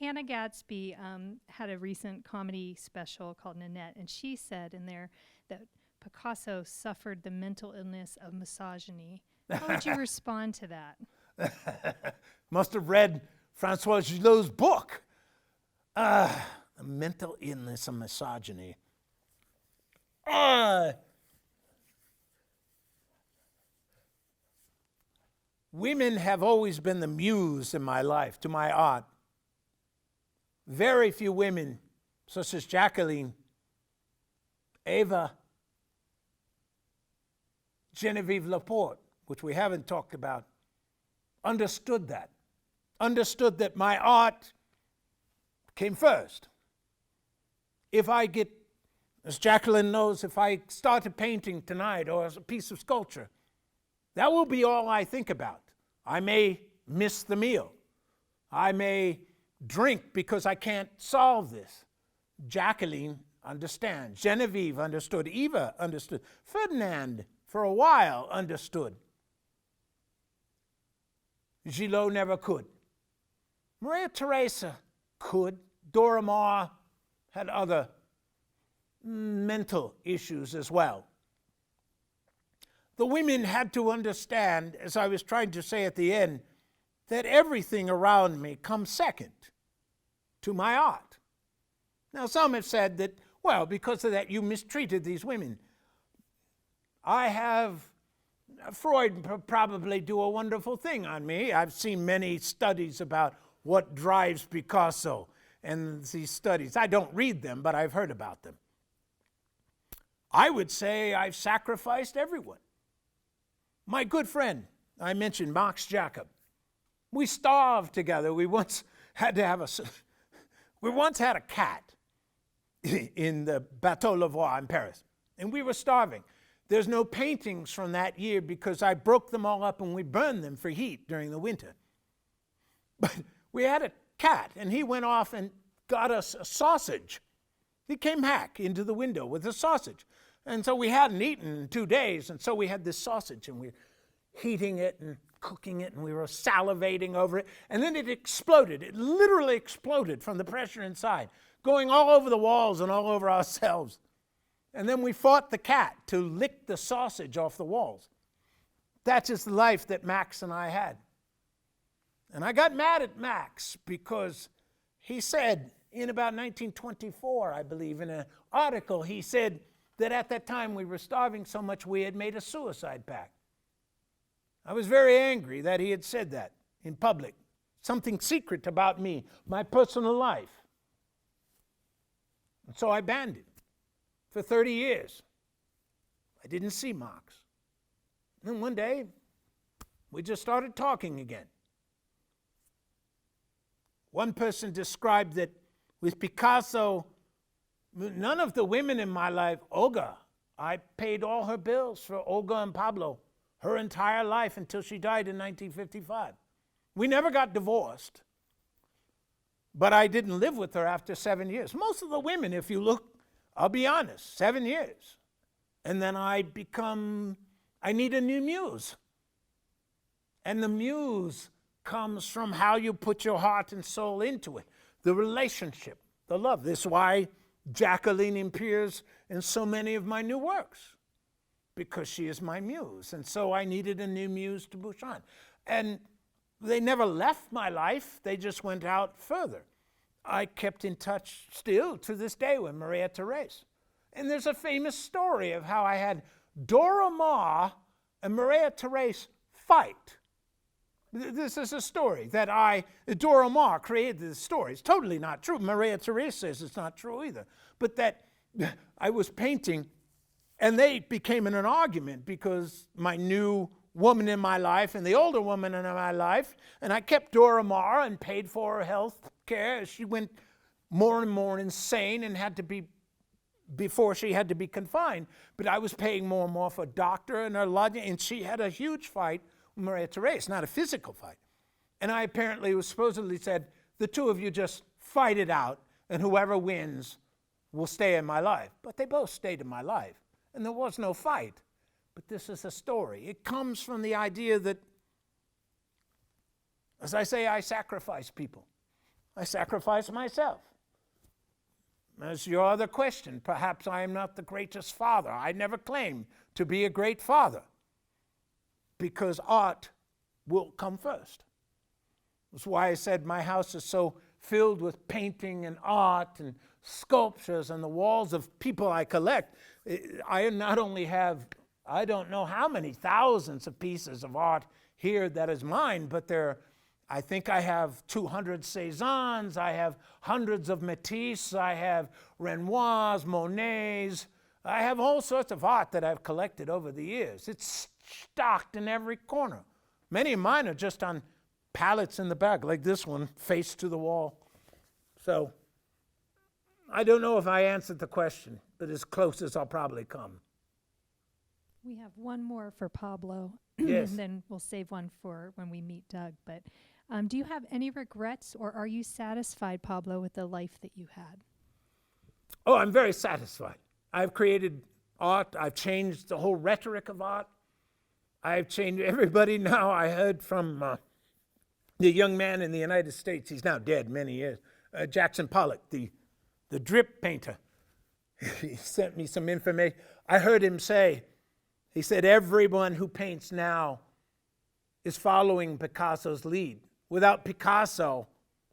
Hannah Gadsby had a recent comedy special called Nanette, and she said in there that Picasso suffered the mental illness of misogyny. How would you respond to that? Must have read Francois Gillot's book. The mental illness of misogyny. Women have always been the muse in my life, to my art. Very few women, such as Jacqueline, Eva, Genevieve Laporte, which we haven't talked about, understood that my art came first. If I get, as Jacqueline knows, if I start a painting tonight or a piece of sculpture, that will be all I think about. I may miss the meal. I may drink because I can't solve this. Jacqueline understands. Genevieve understood. Eva understood. Ferdinand, for a while, understood. Gillot never could. Maria Theresa could. Dora Maar had other mental issues as well. The women had to understand, as I was trying to say at the end, that everything around me comes second to my art. Now, some have said that, well, because of that, you mistreated these women. Freud probably do a wonderful thing on me. I've seen many studies about what drives Picasso and these studies. I don't read them, but I've heard about them. I would say I've sacrificed everyone. My good friend, I mentioned Max Jacob. We starved together. We once had to have we once had a cat in the Bateau Lavoir in Paris, and we were starving. There's no paintings from that year because I broke them all up and we burned them for heat during the winter. But we had a cat, and he went off and got us a sausage. He came back into the window with a sausage. And so we hadn't eaten in 2 days, and so we had this sausage, and we were heating it and cooking it, and we were salivating over it. And then it exploded. It literally exploded from the pressure inside, going all over the walls and all over ourselves. And then we fought the cat to lick the sausage off the walls. That's just the life that Max and I had. And I got mad at Max because he said in about 1924, I believe, in an article, he said that at that time we were starving so much we had made a suicide pact. I was very angry that he had said that in public, something secret about me, my personal life. And so I banned it for 30 years. I didn't see Max. And then one day, we just started talking again. One person described that with Picasso, none of the women in my life, Olga, I paid all her bills for Olga and Pablo her entire life until she died in 1955. We never got divorced, but I didn't live with her after 7 years. Most of the women, if you look, I'll be honest, 7 years. And then I need a new muse. And the muse comes from how you put your heart and soul into it, the relationship, the love. This is why Jacqueline appears in so many of my new works, because she is my muse. And so I needed a new muse to push on. And they never left my life. They just went out further. I kept in touch still to this day with Maria Therese. And there's a famous story of how I had Dora Maar and Maria Therese fight. This is a story that Dora Maar created this story. It's totally not true. Maria Therese says it's not true either. But that I was painting, and they became in an argument because my new woman in my life and the older woman in my life, and I kept Dora Maar and paid for her health care as she went more and more insane and before she had to be confined. But I was paying more and more for a doctor and her lodging, and she had a huge fight with Maria Therese, not a physical fight. And I apparently was supposedly said, the two of you just fight it out, and whoever wins will stay in my life. But they both stayed in my life, and there was no fight. But this is a story. It comes from the idea that, as I say, I sacrifice people. I sacrifice myself. As your other question, perhaps I am not the greatest father. I never claimed to be a great father because art will come first. That's why I said my house is so filled with painting and art and sculptures and the walls of people I collect. I not only have, I don't know how many thousands of pieces of art here that is mine, but I think I have 200 Cézannes, I have hundreds of Matisse, I have Renoirs, Monets, I have all sorts of art that I've collected over the years. It's stocked in every corner. Many of mine are just on pallets in the back, like this one, face to the wall. So, I don't know if I answered the question, but as close as I'll probably come. We have one more for Pablo, Yes. and then we'll save one for when we meet Doug. But do you have any regrets, or are you satisfied, Pablo, with the life that you had? Oh, I'm very satisfied. I've created art. I've changed the whole rhetoric of art. I've changed everybody now. I heard from the young man in the United States. He's now dead many years. Jackson Pollock, the drip painter. He sent me some information. I heard him say, he said, everyone who paints now is following Picasso's lead. Without Picasso,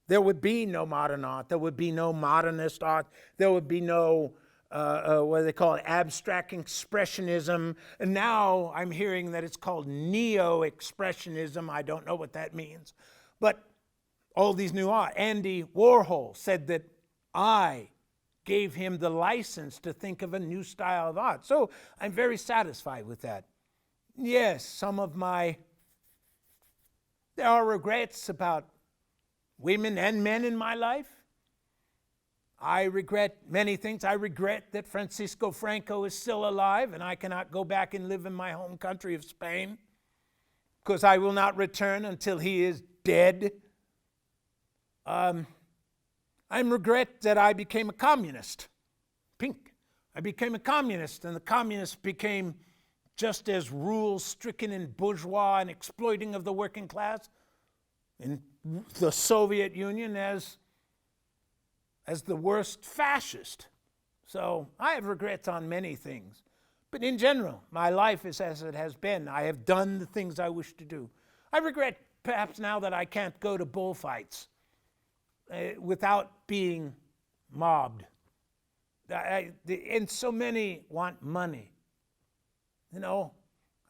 there would be no modern art. There would be no modernist art. There would be no, what do they call it, abstract expressionism. And now I'm hearing that it's called neo-expressionism. I don't know what that means. But all these new art. Andy Warhol said that I gave him the license to think of a new style of art. So I'm very satisfied with that. Yes, there are regrets about women and men in my life. I regret many things. I regret that Francisco Franco is still alive and I cannot go back and live in my home country of Spain, because I will not return until he is dead. I regret that I became a communist. Pink. I became a communist, and the communists became just as rule-stricken and bourgeois and exploiting of the working class in the Soviet Union as the worst fascist. So I have regrets on many things. But in general, my life is as it has been. I have done the things I wish to do. I regret perhaps now that I can't go to bullfights without being mobbed. And so many want money. You know,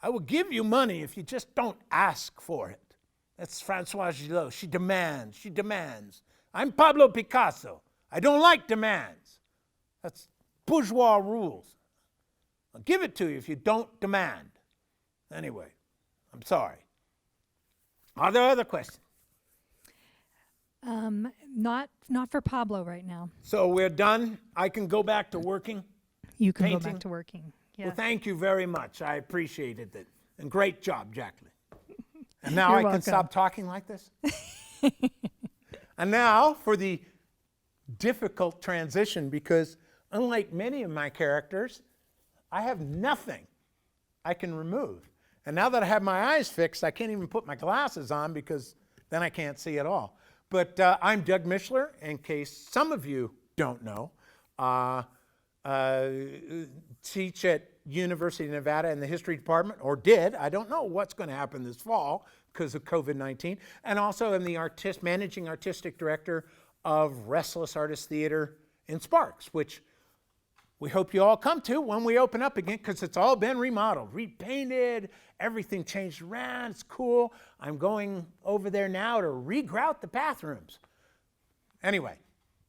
I will give you money if you just don't ask for it. That's Françoise Gillot. She demands, she demands. I'm Pablo Picasso. I don't like demands. That's bourgeois rules. I'll give it to you if you don't demand. Anyway, I'm sorry. Are there other questions? Not for Pablo right now. So we're done. I can go back to working. You can go Painting? back to working. Yeah. Well, thank you very much. I appreciated it. And great job, Jacqueline. And now You're I welcome. can stop talking like this? And now for the difficult transition, because unlike many of my characters, I have nothing I can remove. And now that I have my eyes fixed, I can't even put my glasses on because then I can't see at all. But I'm Doug Mishler, in case some of you don't know. Teach at University of Nevada in the history department, or did. I don't know what's going to happen this fall because of COVID-19. And also am the managing artistic director of Restless Artist Theater in Sparks, which we hope you all come to when we open up again, because it's all been remodeled, repainted, everything changed around. It's cool. I'm going over there now to regrout the bathrooms. Anyway,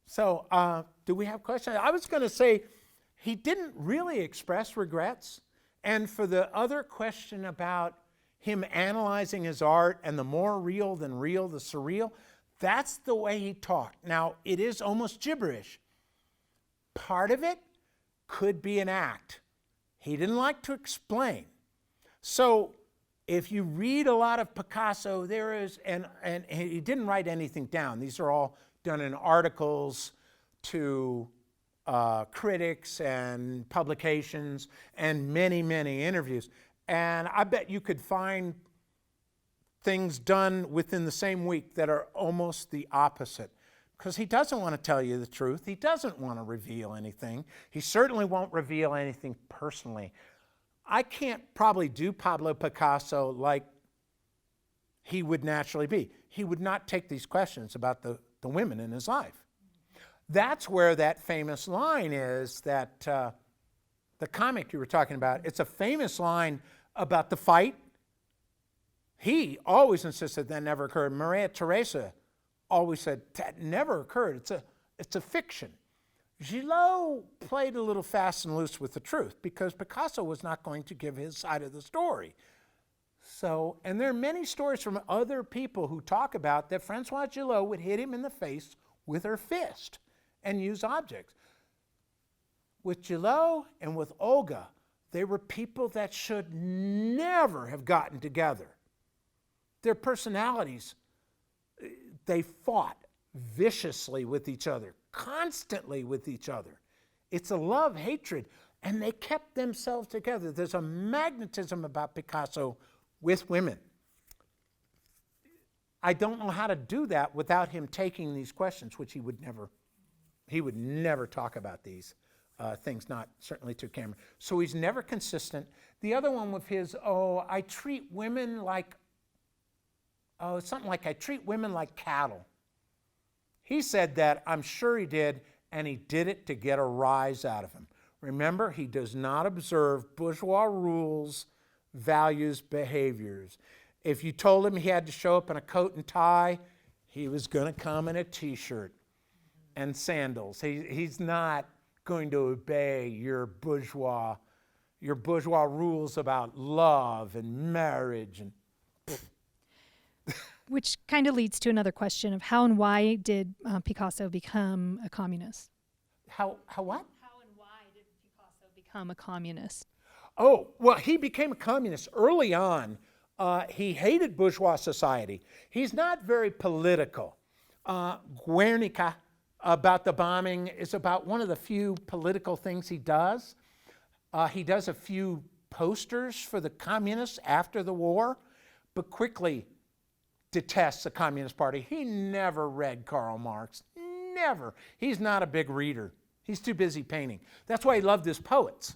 so do we have questions? I was going to say he didn't really express regrets. And for the other question about him analyzing his art and the more real than real, the surreal, that's the way he talked. Now, it is almost gibberish. Part of it could be an act. He didn't like to explain. So if you read a lot of Picasso, there is, and he didn't write anything down. These are all done in articles to critics and publications and many, many interviews. And I bet you could find things done within the same week that are almost the opposite. Because he doesn't want to tell you the truth. He doesn't want to reveal anything. He certainly won't reveal anything personally. I can't probably do Pablo Picasso like he would naturally be. He would not take these questions about the women in his life. That's where that famous line is that the comic you were talking about, it's a famous line about the fight. He always insisted that never occurred. Maria Teresa always said that never occurred. It's a fiction. Gillot played a little fast and loose with the truth because Picasso was not going to give his side of the story. So, and there are many stories from other people who talk about that Françoise Gillot would hit him in the face with her fist and use objects. With Gillot and with Olga, they were people that should never have gotten together. Their personalities, they fought viciously with each other, constantly with each other. It's a love-hatred, and they kept themselves together. There's a magnetism about Picasso with women. I don't know how to do that without him taking these questions, which he would never talk about these things, not certainly to camera. So he's never consistent. The other one with his, I treat women like, something like I treat women like cattle. He said that, I'm sure he did, and he did it to get a rise out of him. Remember, he does not observe bourgeois rules, values, behaviors. If you told him he had to show up in a coat and tie, he was going to come in a t-shirt and sandals. He's not going to obey your bourgeois rules about love and marriage. And Which kind of leads to another question of how and why did Picasso become a communist? How what? How and why did Picasso become a communist? Oh, well, he became a communist early on. He hated bourgeois society. He's not very political. Guernica, about the bombing, is about one of the few political things he does. He does a few posters for the communists after the war, but quickly detests the Communist Party. He never read Karl Marx. Never. He's not a big reader. He's too busy painting. That's why he loved his poets.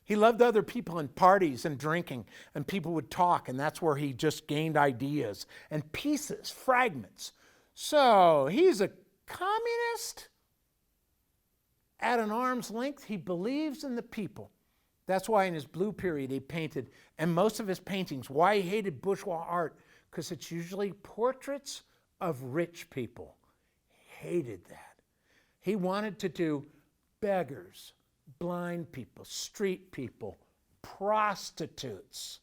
He loved other people and parties and drinking, and people would talk, and that's where he just gained ideas and pieces, fragments. So he's a communist at an arm's length. He believes in the people. That's why in his blue period he painted, and most of his paintings, why he hated bourgeois art, because it's usually portraits of rich people. He hated that. He wanted to do beggars, blind people, street people, prostitutes,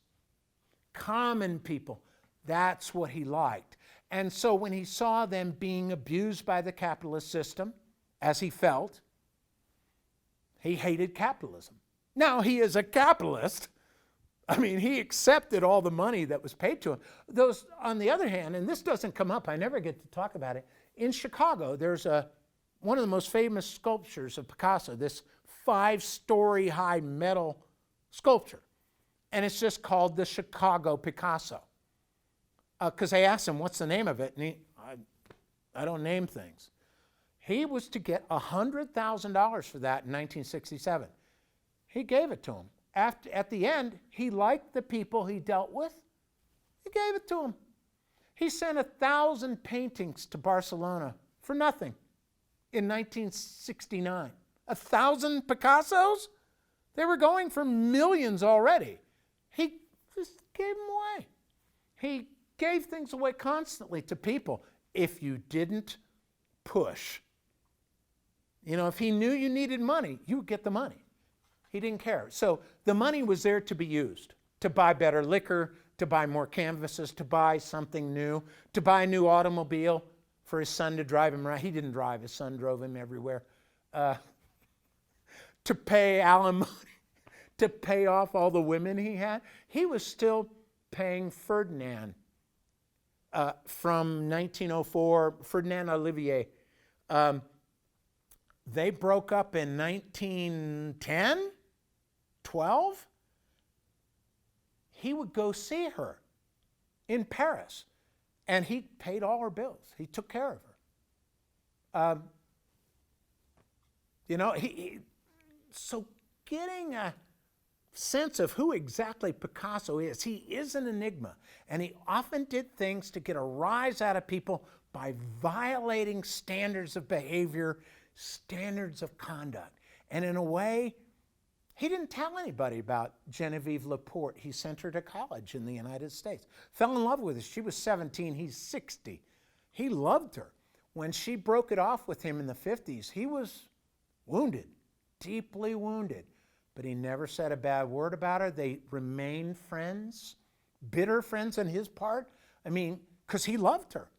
common people. That's what he liked. And so when he saw them being abused by the capitalist system, as he felt, he hated capitalism. Now, he is a capitalist. I mean, he accepted all the money that was paid to him. Those, on the other hand, and this doesn't come up, I never get to talk about it, in Chicago, there's one of the most famous sculptures of Picasso, this 5-story high metal sculpture. And it's just called the Chicago Picasso. Because I asked him, what's the name of it? And I don't name things. He was to get $100,000 for that in 1967. He gave it to him. At the end, he liked the people he dealt with. He gave it to him. He sent 1,000 paintings to Barcelona for nothing in 1969. 1,000 Picassos? They were going for millions already. He just gave them away. He gave things away constantly to people if you didn't push. You know, if he knew you needed money, you would get the money. He didn't care. So the money was there to be used, to buy better liquor, to buy more canvases, to buy something new, to buy a new automobile for his son to drive him around. He didn't drive, his son drove him everywhere. To pay alimony, to pay off all the women he had. He was still paying Ferdinand from 1904, Ferdinand Olivier. They broke up in 1910, 12. He would go see her in Paris, and he paid all her bills. He took care of her. You know, so getting a sense of who exactly Picasso is, he is an enigma, and he often did things to get a rise out of people by violating standards of behavior, standards of conduct. And in a way, he didn't tell anybody about Genevieve Laporte. He sent her to college in the United States. Fell in love with her. She was 17, he's 60. He loved her. When she broke it off with him in the 50s, he was wounded, deeply wounded. But he never said a bad word about her. They remained friends, bitter friends on his part. I mean, because he loved her.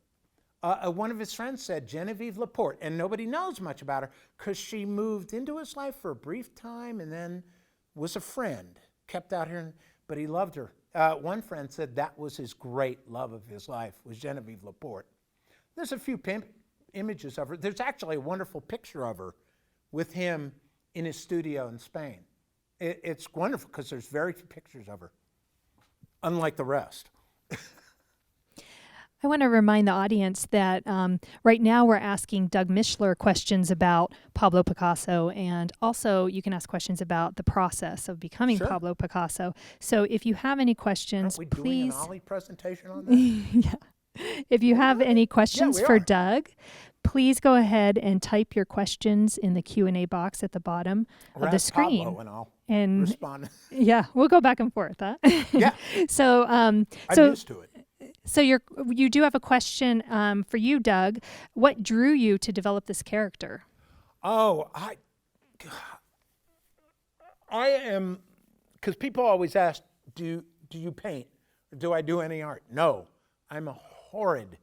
One of his friends said, Genevieve Laporte, and nobody knows much about her because she moved into his life for a brief time and then was a friend, kept out here, but he loved her. One friend said that was his great love of his life, was Genevieve Laporte. There's a few images of her. There's actually a wonderful picture of her with him in his studio in Spain. It's wonderful because there's very few pictures of her, unlike the rest. I want to remind the audience that right now we're asking Doug Mishler questions about Pablo Picasso, and also you can ask questions about the process of becoming Sure. Pablo Picasso. So if you have any questions, Aren't we please. doing an Ollie presentation on that? Yeah. If you have any questions we for are. Doug, please go ahead and type your questions in the Q&A box at the bottom Or of the ask screen. Pablo and I'll And respond. yeah, we'll go back and forth. Huh? Yeah. So, I'm so used to it. So you do have a question for you, Doug. What drew you to develop this character? Oh, I am, because people always ask, do you paint? Or do I do any art? No, I'm a horrid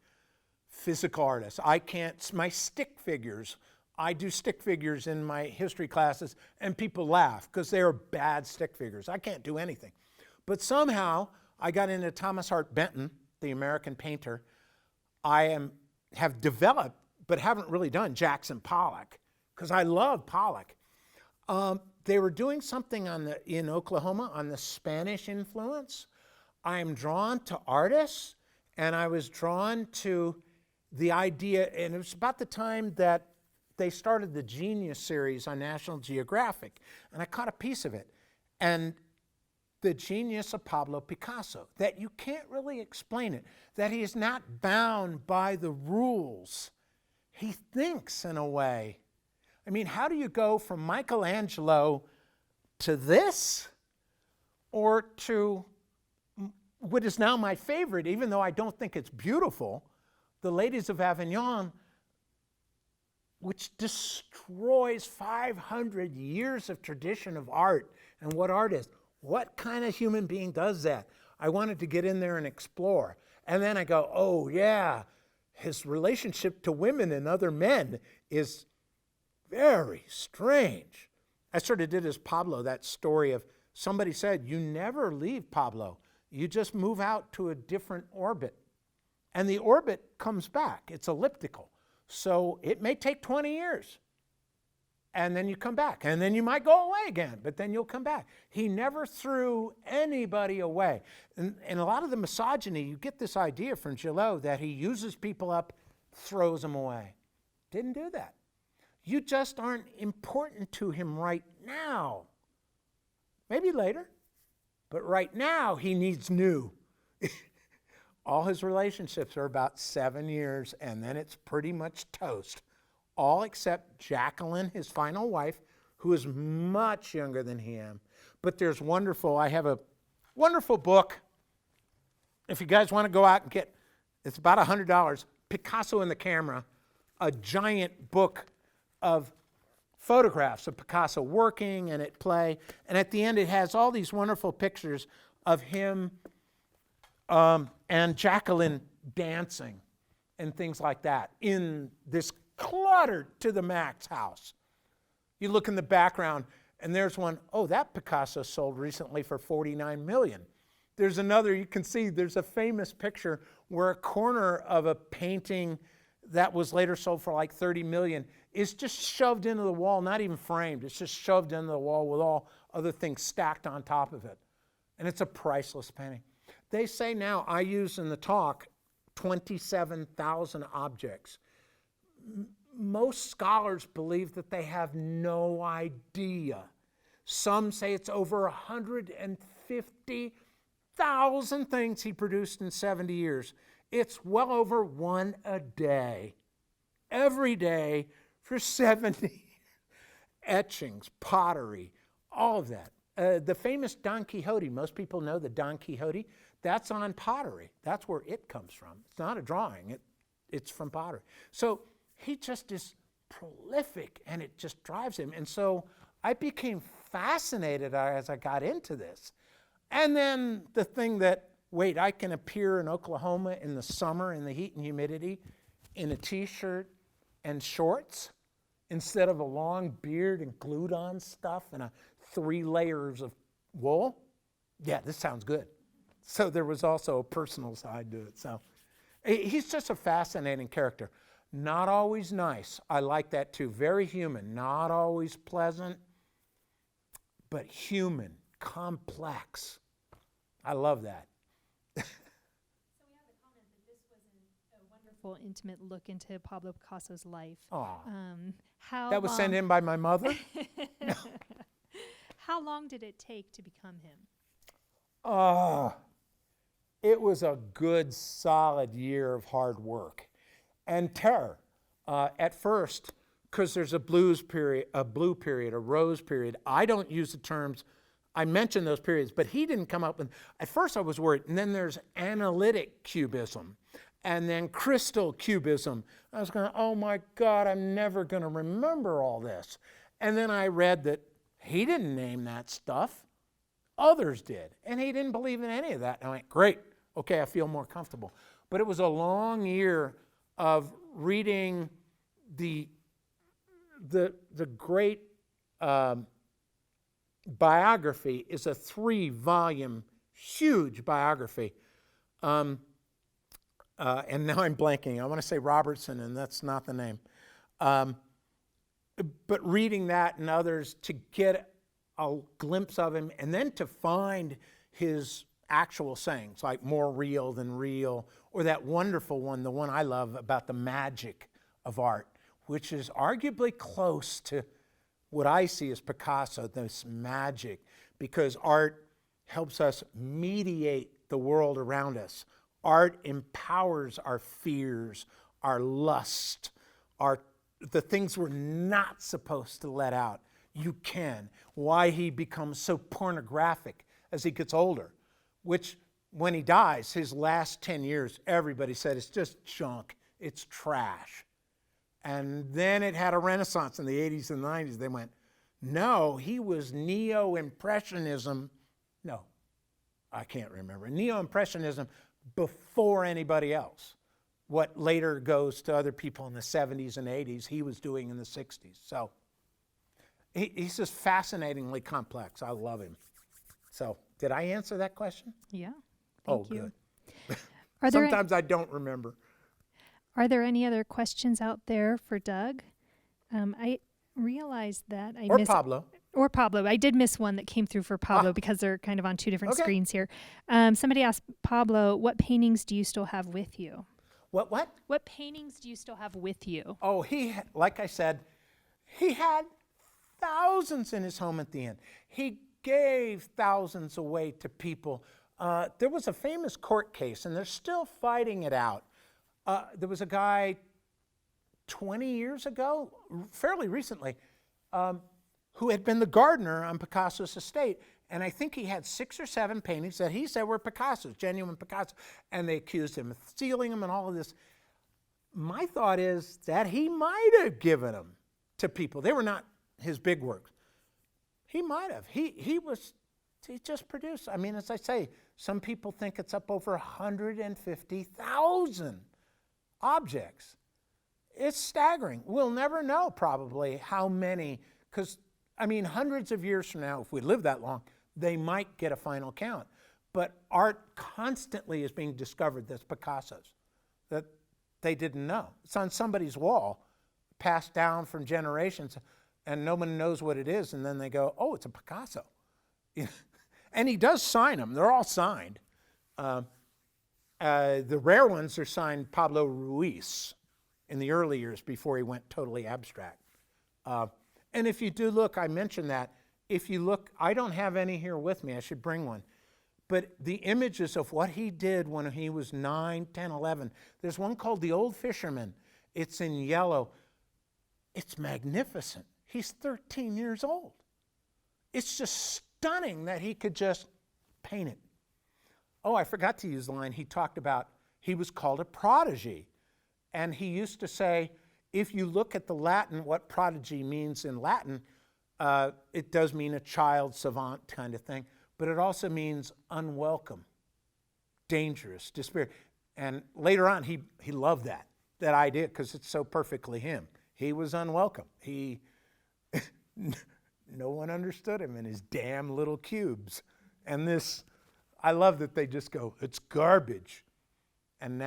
physical artist. I can't, my stick figures, I do stick figures in my history classes, and people laugh because they are bad stick figures. I can't do anything. But somehow I got into Thomas Hart Benton, the American painter. Have developed, but haven't really done Jackson Pollock, because I love Pollock. They were doing something in Oklahoma on the Spanish influence. I am drawn to artists, and I was drawn to the idea, and it was about the time that they started the Genius series on National Geographic, and I caught a piece of it. And the genius of Pablo Picasso, that you can't really explain it, that he is not bound by the rules. He thinks in a way. I mean, how do you go from Michelangelo to this, or to what is now my favorite, even though I don't think it's beautiful, The Ladies of Avignon, which destroys 500 years of tradition of art and what art is. What kind of human being does that? I wanted to get in there and explore. And then I go, oh yeah, his relationship to women and other men is very strange. I sort of did as Pablo, that story of somebody said, you never leave Pablo. You just move out to a different orbit. And the orbit comes back. It's elliptical. So it may take 20 years. And then you come back. And then you might go away again, but then you'll come back. He never threw anybody away. And a lot of the misogyny, you get this idea from Gillot that he uses people up, throws them away. Didn't do that. You just aren't important to him right now. Maybe later, but right now he needs new. All his relationships are about 7 years, and then it's pretty much toast. All except Jacqueline, his final wife, who is much younger than he am. But I have a wonderful book. If you guys want to go out and get, it's about $100, Picasso and the Camera, a giant book of photographs of Picasso working and at play. And at the end, it has all these wonderful pictures of him and Jacqueline dancing and things like that in this cluttered to the max house. You look in the background, and there's one, oh, that Picasso sold recently for $49 million. There's another, you can see, there's a famous picture where a corner of a painting that was later sold for like $30 million is just shoved into the wall, not even framed. It's just shoved into the wall with all other things stacked on top of it. And it's a priceless painting. They say now, I use in the talk, 27,000 objects. Most scholars believe that they have no idea. Some say it's over 150,000 things he produced in 70 years. It's well over one a day. Every day for 70 etchings, pottery, all of that. The famous Don Quixote, most people know the Don Quixote, that's on pottery. That's where it comes from. It's not a drawing, it's from pottery. So he just is prolific, and it just drives him. And so I became fascinated as I got into this. And then the thing that, wait, I can appear in Oklahoma in the summer in the heat and humidity in a t-shirt and shorts instead of a long beard and glued on stuff and 3 layers of wool. Yeah, this sounds good. So there was also a personal side to it. So he's just a fascinating character. Not always nice. I like that too. Very human. Not always pleasant, but human, complex. I love that. So we have a comment that this was a wonderful, intimate look into Pablo Picasso's life. That was sent in by my mother? No. How long did it take to become him? It was a good, solid year of hard work and terror. At first, because there's a blue period, a rose period. I don't use the terms, I mention those periods, but he didn't come up with, at first I was worried, and then there's analytic cubism, and then crystal cubism. I was going, oh my God, I'm never going to remember all this. And then I read that he didn't name that stuff, others did, and he didn't believe in any of that. And I went, great, okay, I feel more comfortable. But it was a long year of reading the great biography. Is a 3-volume, huge biography. And now I'm blanking. I want to say Robertson, and that's not the name. But reading that and others to get a glimpse of him, and then to find his actual sayings, like more real than real, or that wonderful one, the one I love about the magic of art, which is arguably close to what I see as Picasso, this magic, because art helps us mediate the world around us. Art empowers our fears, our lust, the things we're not supposed to let out. You can. Why he becomes so pornographic as he gets older, which when he dies, his last 10 years, everybody said it's just junk, it's trash. And then it had a renaissance in the 80s and 90s. They went, no, he was Neo-Impressionism. No, I can't remember. Neo-Impressionism before anybody else. What later goes to other people in the 70s and 80s, he was doing in the 60s. So he's just fascinatingly complex. I love him. So did I answer that question? Yeah. Oh, Thank you. good. Are there Sometimes I don't remember. Are there any other questions out there for Doug? I realized that I missed... Pablo. Or Pablo. I did miss one that came through for Pablo because they're kind of on two different Okay. screens here. Somebody asked Pablo, what paintings do you still have with you? What? What paintings do you still have with you? Oh, like I said, he had thousands in his home at the end. He gave thousands away to people. There was a famous court case, and they're still fighting it out. There was a guy 20 years ago, fairly recently, who had been the gardener on Picasso's estate. And I think he had 6 or 7 paintings that he said were Picasso's, genuine Picasso. And they accused him of stealing them and all of this. My thought is that he might have given them to people. They were not his big works. He might have. He just produced. I mean, as I say, some people think it's up over 150,000 objects. It's staggering. We'll never know probably how many, because I mean, hundreds of years from now, if we live that long, they might get a final count. But art constantly is being discovered that's Picasso's, that they didn't know. It's on somebody's wall, passed down from generations, and no one knows what it is, and then they go, oh, it's a Picasso. And he does sign them. They're all signed. The rare ones are signed Pablo Ruiz in the early years before he went totally abstract. And if you do look, I mentioned that, if you look, I don't have any here with me, I should bring one, but the images of what he did when he was 9, 10, 11, there's one called The Old Fisherman. It's in yellow. It's magnificent. He's 13 years old. It's just stunning that he could just paint it. Oh, I forgot to use the line he talked about. He was called a prodigy. And he used to say, if you look at the Latin, what prodigy means in Latin, it does mean a child savant kind of thing, but it also means unwelcome, dangerous, despair. And later on, he loved that idea, because it's so perfectly him. He was unwelcome. No one understood him in his damn little cubes. And this, I love that they just go, it's garbage. And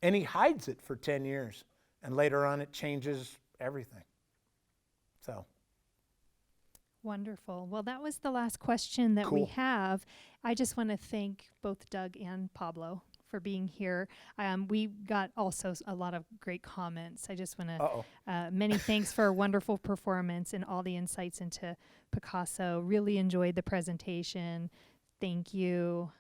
he hides it for 10 years. And later on, it changes everything. So. Wonderful. Well, that was the last question that we have. I just want to thank both Doug and Pablo for being here. We got also a lot of great comments. I just want to, many thanks for a wonderful performance and all the insights into Picasso. Really enjoyed the presentation. Thank you.